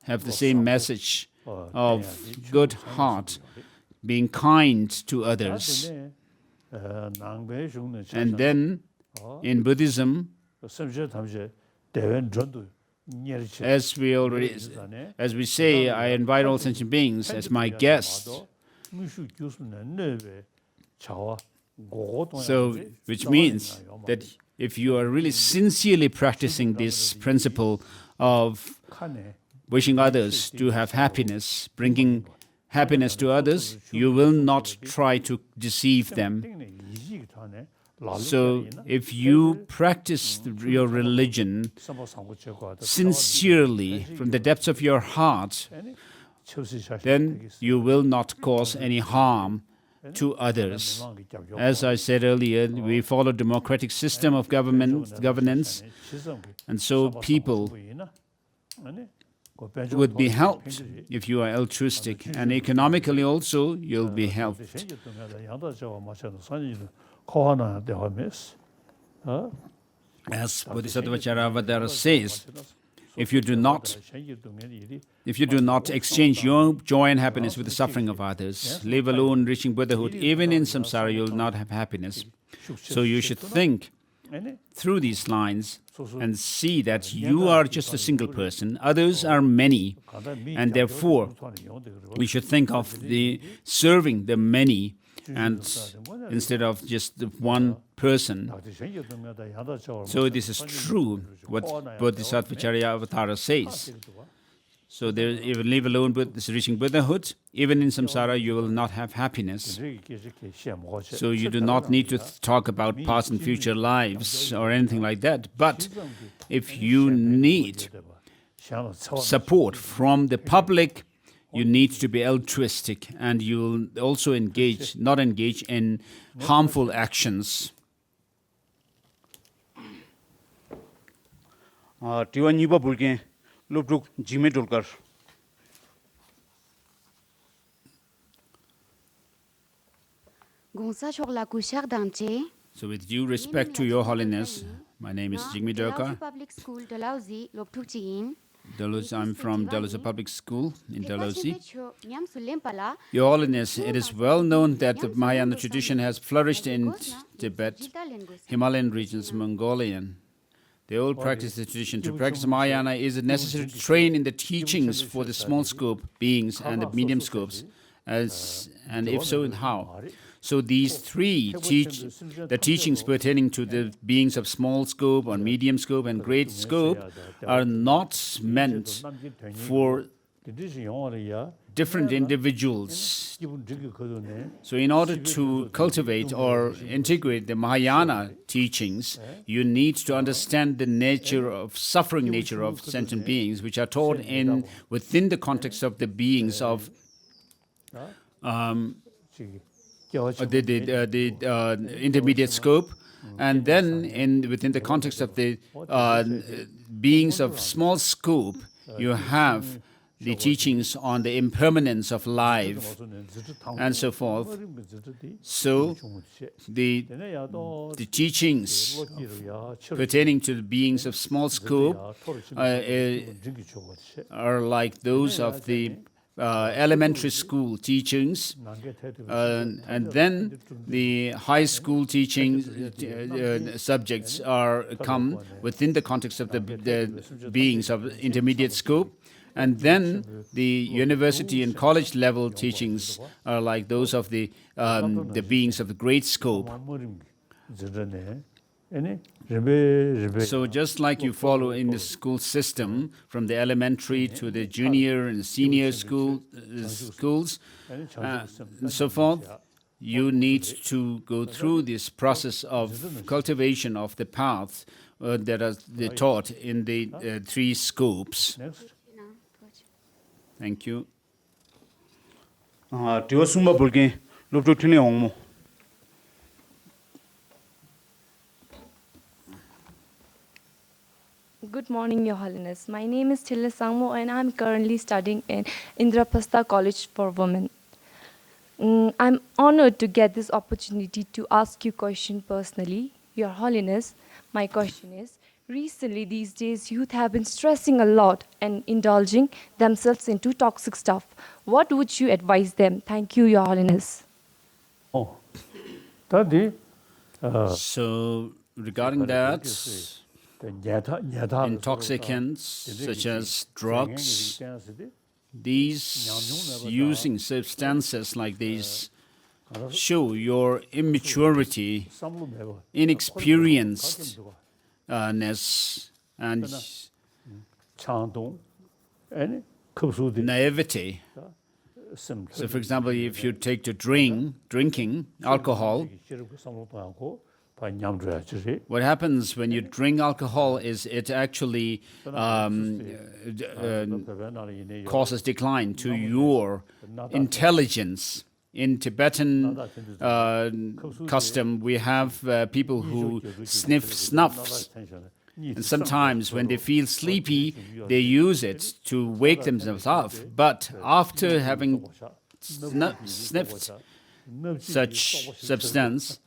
B: have the same message of good heart, being kind to others. And then in Buddhism, as we say, I invite all sentient beings as my guests. So, which means that if you are really sincerely practicing this principle of wishing others to have happiness, bringing happiness to others, you will not try to deceive them. So if you practice your religion sincerely from the depths of your heart, then you will not cause any harm to others. As I said earlier, we follow democratic system of governance, and so people would be helped if you are altruistic, and economically also you'll be helped. As Bodhisattva Charavaddara says, if you do not exchange your joy and happiness with the suffering of others, live alone reaching Buddhahood, even in samsara you will not have happiness. So you should think through these lines and see that you are just a single person, others are many, and therefore we should think of serving the many and instead of just the one person. So this is true, what Bodhisattva Charyavatara says. So there, if you live alone with reaching Buddhahood, even in samsara you will not have happiness. So you do not need to talk about past and future lives or anything like that. But if you need support from the public, you need to be altruistic, and you will also not engage in harmful actions. So with due respect to Your Holiness, my name is Jigme Dorkar. I'm from Dalhousie Public School in Dalhousie. Your Holiness, it is well known that the Mahayana tradition has flourished in Tibet, Himalayan regions, Mongolian. They all practice the tradition. To practice Mahayana, is it necessary to train in the teachings for the small scope beings and the medium scopes? And if so, how? So these three the teachings pertaining to the beings of small scope or medium scope and great scope are not meant for different individuals. So in order to cultivate or integrate the Mahayana teachings, you need to understand the suffering nature of sentient beings, which are taught within the context of the beings of the intermediate scope, and then within the context of the beings of small scope, you have the teachings on the impermanence of life and so forth. So the teachings pertaining to the beings of small scope are like those of the elementary school teachings, and then the high school teachings subjects come within the context of the beings of intermediate scope, and then the university and college level teachings are like those of the beings of the great scope. So just like you follow in the school system from the elementary to the junior and senior schools and so forth, you need to go through this process of cultivation of the path that are taught in the three scopes.
C: Next.
B: Thank you.
F: Good morning, Your Holiness. My name is Thilla Sangmo and I'm currently studying in Indraprastha College for Women. I'm honored to get this opportunity to ask you a question personally. Your Holiness, my question is, recently these days youth have been stressing a lot and indulging themselves into toxic stuff. What would you advise them? Thank you, Your Holiness.
C: Oh, that
B: So regarding that, intoxicants such as drugs, these using substances like these show your immaturity, inexperiencedness, and naivety. So, for example, if you take to drinking alcohol, what happens when you drink alcohol is it actually causes decline to your intelligence. In Tibetan custom, we have people who sniff snuffs. And sometimes when they feel sleepy, they use it to wake themselves up. But after having sniffed such substance,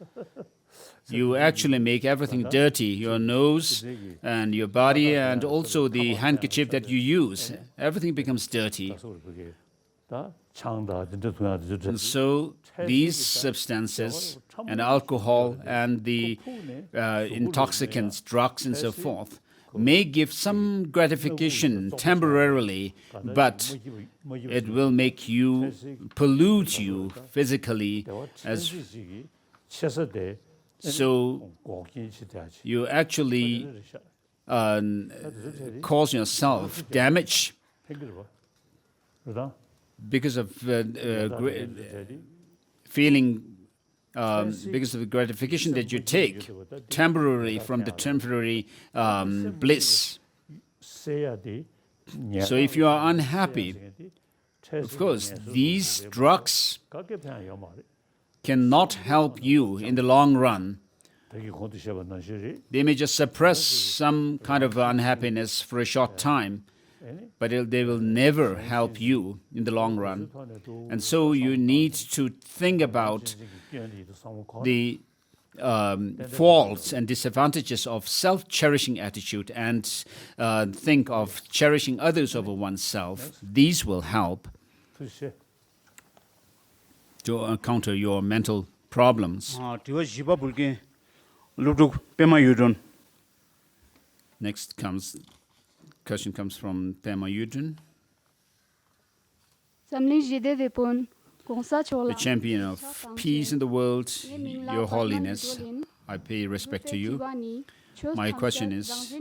B: you actually make everything dirty, your nose and your body and also the handkerchief that you use. Everything becomes dirty. And so these substances and alcohol and the intoxicants, drugs and so forth, may give some gratification temporarily, but it will make you, pollute you physically, so you actually cause yourself damage because of feeling, because of the gratification that you take temporarily from the temporary bliss. So if you are unhappy, of course, these drugs cannot help you in the long run. They may just suppress some kind of unhappiness for a short time, but they will never help you in the long run. And so you need to think about the faults and disadvantages of self-cherishing attitude and think of cherishing others over oneself. These will help to counter your mental problems. Next question comes from Pema Yudun. The champion of peace in the world, Your Holiness, I pay respect to you. My question is,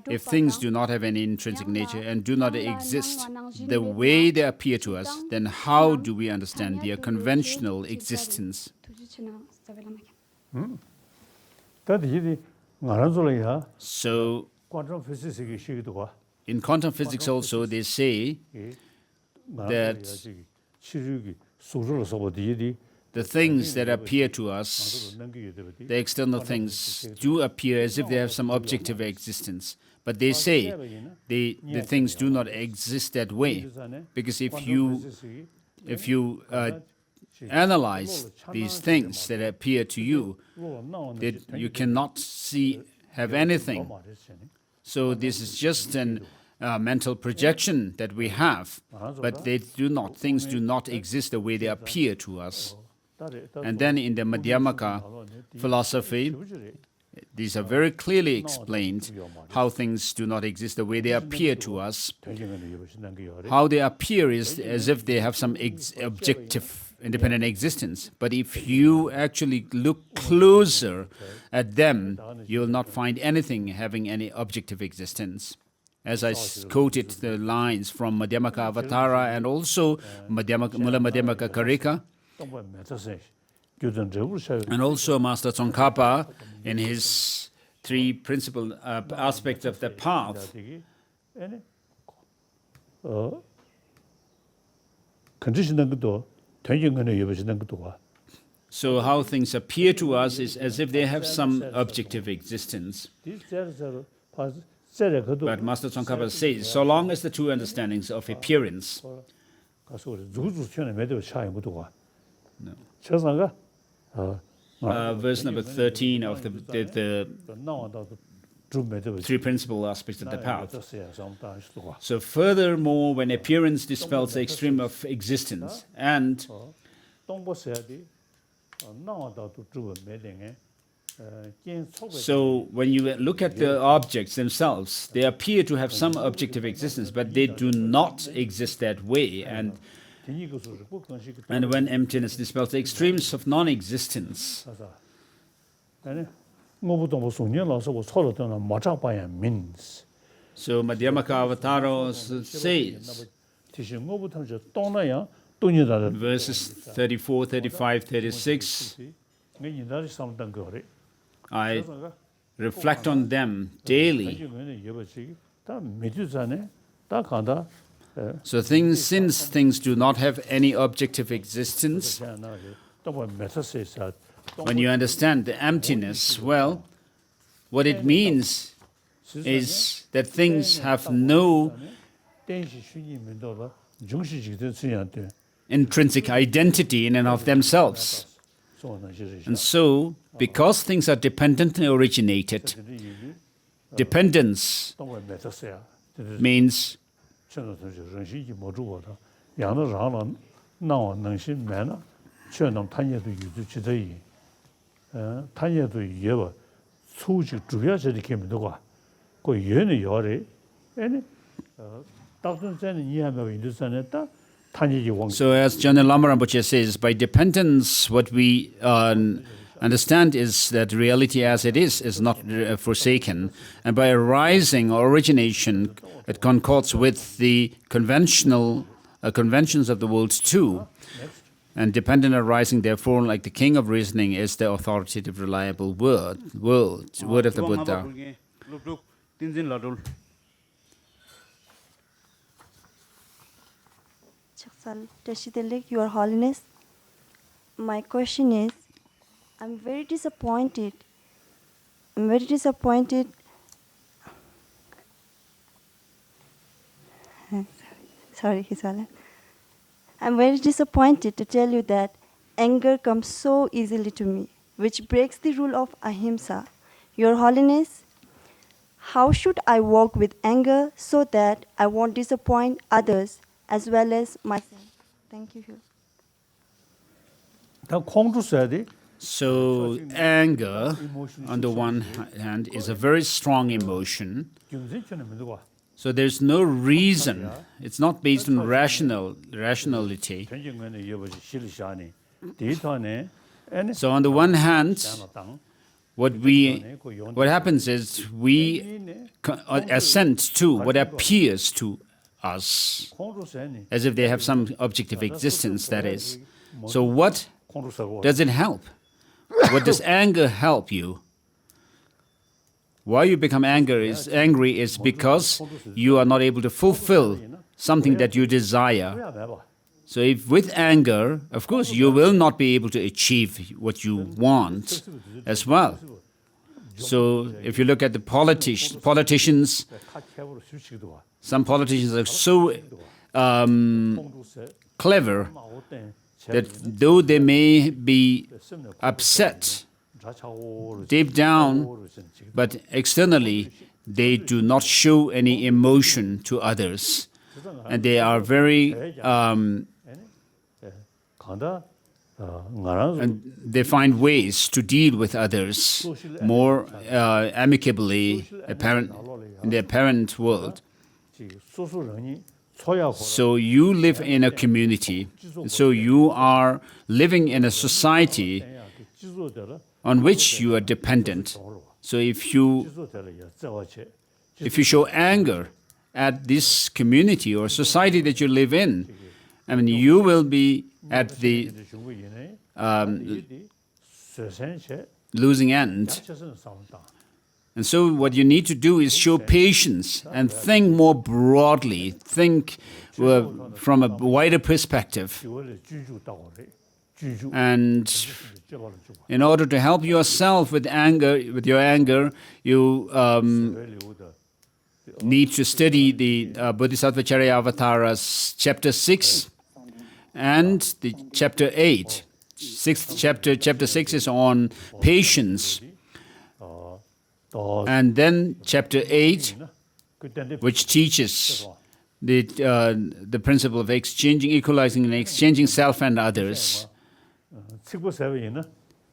B: if things do not have any intrinsic nature and do not exist the way they appear to us, then how do we understand their conventional existence? So, in quantum physics also, they say that the things that appear to us, the external things, do appear as if they have some objective existence. But they say the things do not exist that way. Because if you analyze these things that appear to you, that you cannot have anything. So this is just an mental projection that we have, but things do not exist the way they appear to us. And then in the Madhyamaka philosophy, these are very clearly explained how things do not exist the way they appear to us. How they appear is as if they have some objective, independent existence. But if you actually look closer at them, you will not find anything having any objective existence. As I quoted the lines from Madhyamaka Avatara and also Mula Madhyamaka Karika, and also Master Tsongkhapa in his three principal aspects of the path. So how things appear to us is as if they have some objective existence. But Master Tsongkhapa says, so long as the two understandings of appearance, verse number 13 of the three principal aspects of the path. So furthermore, when appearance dispels the extreme of existence, and so when you look at the objects themselves, they appear to have some objective existence, but they do not exist that way. And when emptiness dispels the extremes of non-existence, so Madhyamaka Avatara says, verses 34, 35, 36, I reflect on them daily. So since things do not have any objective existence, when you understand the emptiness, well, what it means is that things have no intrinsic identity in and of themselves. And so, because things are dependently originated, dependence means so as John Lama Rinpoche says, by dependence, what we understand is that reality as it is not forsaken. And by arising or origination, it concords with the conventional conventions of the world too. And dependent arising, therefore, like the king of reasoning, is the authoritative, reliable word of the Buddha.
G: Your Holiness, my question is, I'm very disappointed. Sorry, His Holiness. I'm very disappointed to tell you that anger comes so easily to me, which breaks the rule of ahimsa. Your Holiness, how should I walk with anger so that I won't disappoint others as well as myself? Thank you.
B: So anger, on the one hand, is a very strong emotion. So there's no reason. It's not based on rationality. So on the one hand, what happens is we assent to what appears to us, as if they have some objective existence, that is. So what does it help? What does anger help you? Why you become angry is because you are not able to fulfill something that you desire. So if with anger, of course, you will not be able to achieve what you want as well. So if you look at the politicians, some politicians are so clever that though they may be upset deep down, but externally they do not show any emotion to others. And they are very and they find ways to deal with others more amicably in the apparent world. So you live in a community, so you are living in a society on which you are dependent. So if you show anger at this community or society that you live in, I mean, you will be at the losing end. And so what you need to do is show patience and think more broadly, think from a wider perspective. And in order to help yourself with your anger, you need to study the Bodhisattva Charyavatara's chapter 6 and the chapter 8. Chapter 6 is on patience. And then chapter 8, which teaches the principle of exchanging, equalizing and exchanging self and others.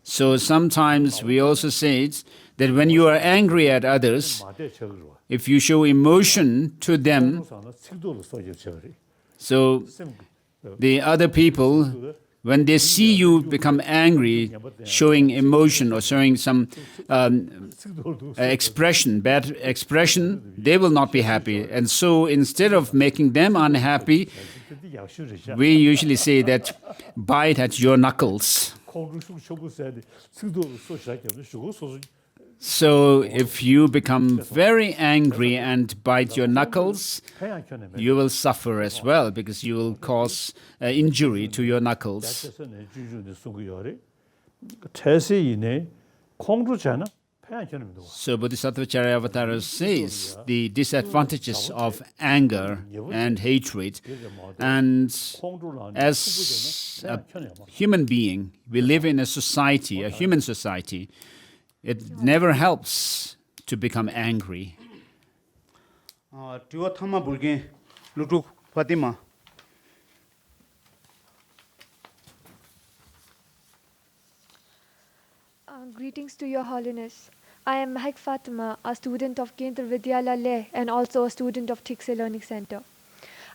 B: So sometimes we also say that when you are angry at others, if you show emotion to them, so the other people, when they see you become angry, showing emotion or showing some expression, bad expression, they will not be happy. And so instead of making them unhappy, we usually say that bite at your knuckles. So if you become very angry and bite your knuckles, you will suffer as well because you will cause injury to your knuckles. So Bodhisattva Charyavatara says the disadvantages of anger and hatred, and as a human being, we live in a society, a human society. It never helps to become angry.
F: Greetings to Your Holiness. I am Mahek Fatima, a student of Kendra Vidyalaya Leh and also a student of Thiksey Learning Center.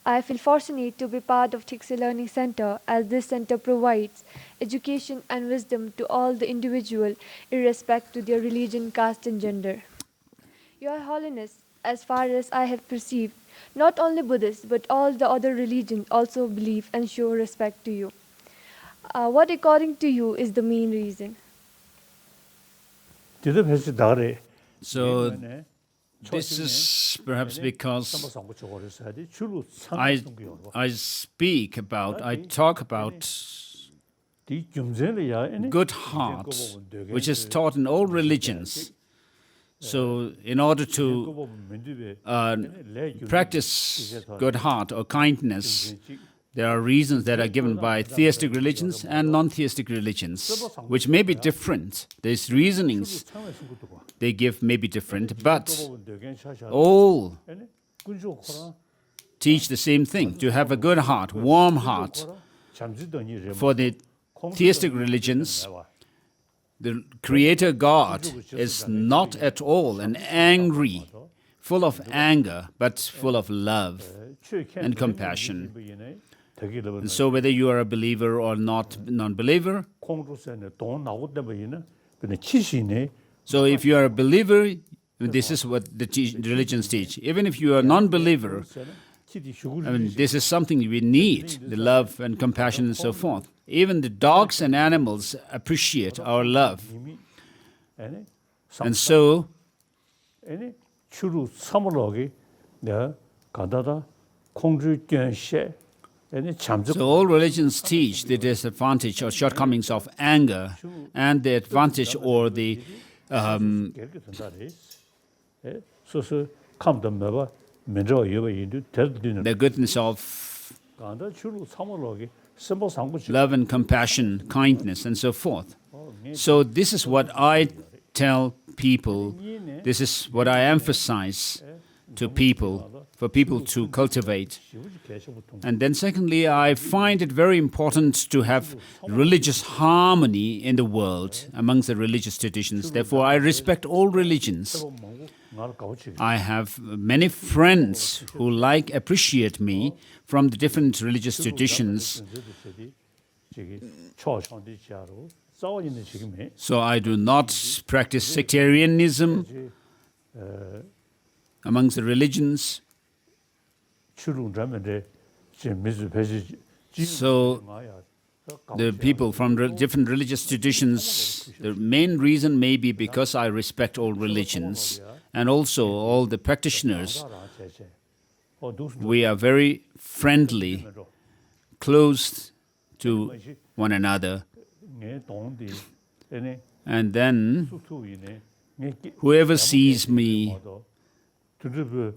F: I feel fortunate to be part of Thiksey Learning Center as this center provides education and wisdom to all the individual irrespective of their religion, caste and gender. Your Holiness, as far as I have perceived, not only Buddhists but all the other religions also believe and show respect to you. What according to you is the main reason?
B: So this is perhaps because I talk about good heart, which is taught in all religions. So in order to practice good heart or kindness, there are reasons that are given by theistic religions and non-theistic religions, which may be different. These reasonings they give may be different, but all teach the same thing, to have a good heart, warm heart. For the theistic religions, the Creator God is not at all an angry, full of anger, but full of love and compassion. And so whether you are a believer or not non-believer, so if you are a believer, this is what the religions teach. Even if you are a non-believer, this is something we need, the love and compassion and so forth. Even the dogs and animals appreciate our love. And so, so all religions teach the disadvantage or shortcomings of anger and the advantage or the goodness of love and compassion, kindness, and so forth. So this is what I tell people, this is what I emphasize to people, for people to cultivate. And then secondly, I find it very important to have religious harmony in the world amongst the religious traditions. Therefore, I respect all religions. I have many friends who appreciate me from the different religious traditions. So I do not practice sectarianism amongst the religions. So the people from different religious traditions, the main reason may be because I respect all religions and also all the practitioners. We are very friendly, close to one another. And then, whoever sees me,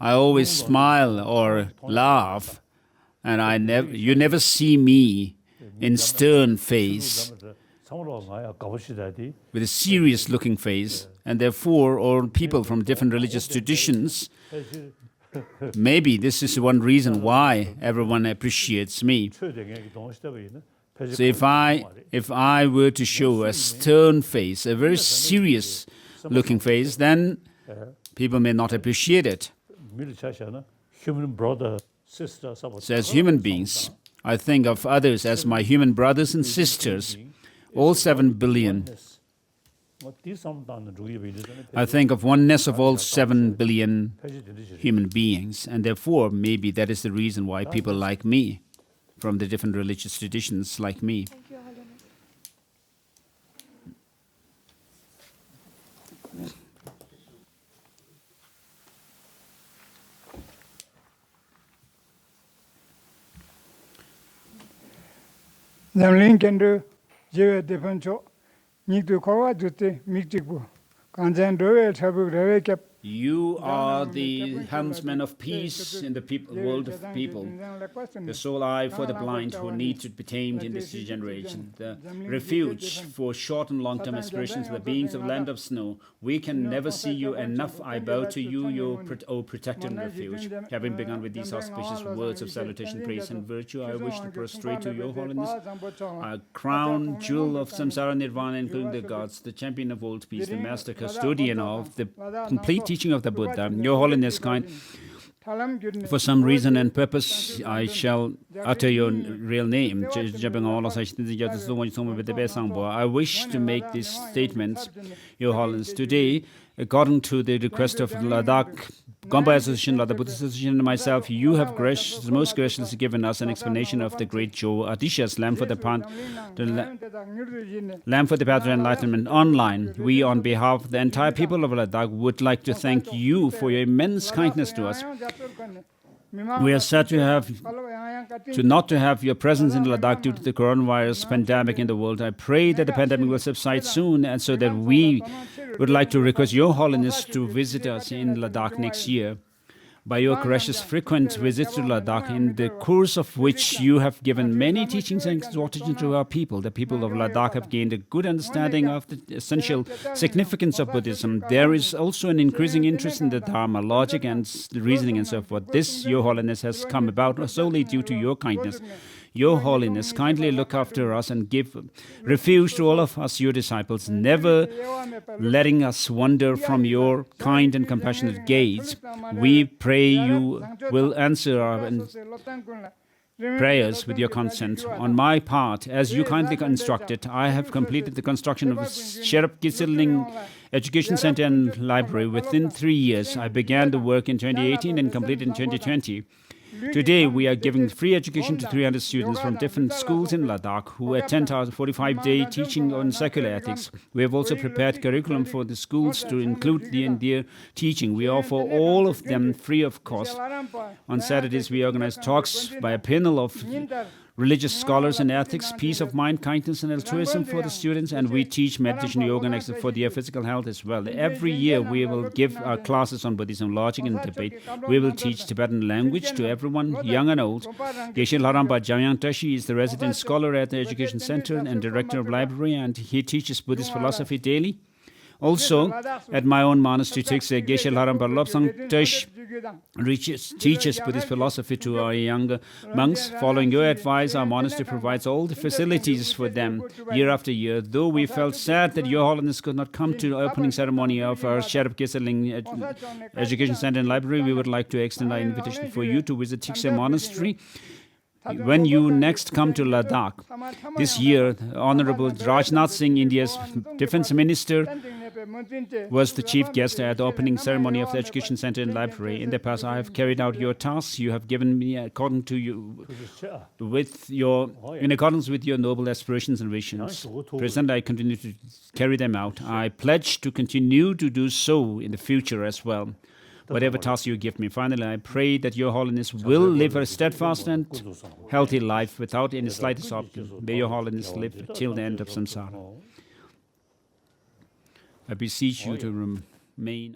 B: I always smile or laugh, and you never see me in stern face, with a serious looking face, and therefore all people from different religious traditions, maybe this is one reason why everyone appreciates me. So if I were to show a stern face, a very serious looking face, then people may not appreciate it. So as human beings, I think of others as my human brothers and sisters, all 7 billion. I think of oneness of all 7 billion human beings, and therefore maybe that is the reason why people like me, from the different religious traditions like me.
F: Thank you, Holiness.
H: Zamlin kendo jewe depancho nikto korwa jute miktikbu kanjan dowe tabu rewe kep.
B: You are the helmsman of peace in the world of people, the sole eye for the blind who need to be tamed in this generation, the refuge for short and long-term aspirations of the beings of land of snow. We can never see you enough. I bow to you, O protector and refuge. Having begun with these auspicious words of salutation, praise and virtue, I wish to prostrate to your holiness, a crown jewel of Samsara Nirvana, including the gods, the champion of world peace, the master custodian of the complete teaching of the Buddha. Your Holiness, kind, for some reason and purpose, I shall utter your real name. I wish to make this statement, Your Holiness, today, according to the request of Ladakh Gonpa Association, Ladakh Buddhist Association, and myself, you have most graciously given us an explanation of the great Joe Atisha's Lamp for the Path to Enlightenment online. We, on behalf of the entire people of Ladakh, would like to thank you for your immense kindness to us. We are sad not to have your presence in Ladakh due to the coronavirus pandemic in the world. I pray that the pandemic will subside soon, and so that we would like to request Your Holiness to visit us in Ladakh next year. By your gracious frequent visits to Ladakh, in the course of which you have given many teachings and exhortations to our people, the people of Ladakh have gained a good understanding of the essential significance of Buddhism. There is also an increasing interest in the Dharma, logic and reasoning and so forth. This, Your Holiness, has come about solely due to your kindness. Your Holiness, kindly look after us and give refuge to all of us, your disciples, never letting us wander from your kind and compassionate gaze. We pray you will answer our prayers with your consent. On my part, as you kindly instructed, I have completed the construction of a Sherab Kitseling Education Center and Library within 3 years. I began the work in 2018 and completed in 2020. Today, we are giving free education to 300 students from different schools in Ladakh who attend our 45-day teaching on secular ethics. We have also prepared curriculum for the schools to include in their teaching. We offer all of them free of cost. On Saturdays, we organize talks by a panel of religious scholars in ethics, peace of mind, kindness, and altruism for the students, and we teach meditation, yoga, and exercise for their physical health as well. Every year, we will give our classes on Buddhism, logic, and debate. We will teach Tibetan language to everyone, young and old. Geshe Larampa Jamyang Tashi is the resident scholar at the Education Center and director of library, and he teaches Buddhist philosophy daily. Also, at my own monastery, Thiksey, Geshe Larampa Lobsang Tash teaches Buddhist philosophy to our younger monks. Following your advice, our monastery provides all the facilities for them year after year. Though we felt sad that Your Holiness could not come to the opening ceremony of our Sherab Kitseling Education Center and Library, we would like to extend our invitation for you to visit Thiksey Monastery when you next come to Ladakh. This year, Honorable Rajnath Singh, India's Defense Minister, was the chief guest at the opening ceremony of the Education Center and Library. In the past, I have carried out your tasks you have given me in accordance with your noble aspirations and visions. Present, I continue to carry them out. I pledge to continue to do so in the future as well. Whatever task you give me. Finally, I pray that Your Holiness will live a steadfast and healthy life without any slightest obstacle. May Your Holiness live till the end of samsara. I beseech you to remain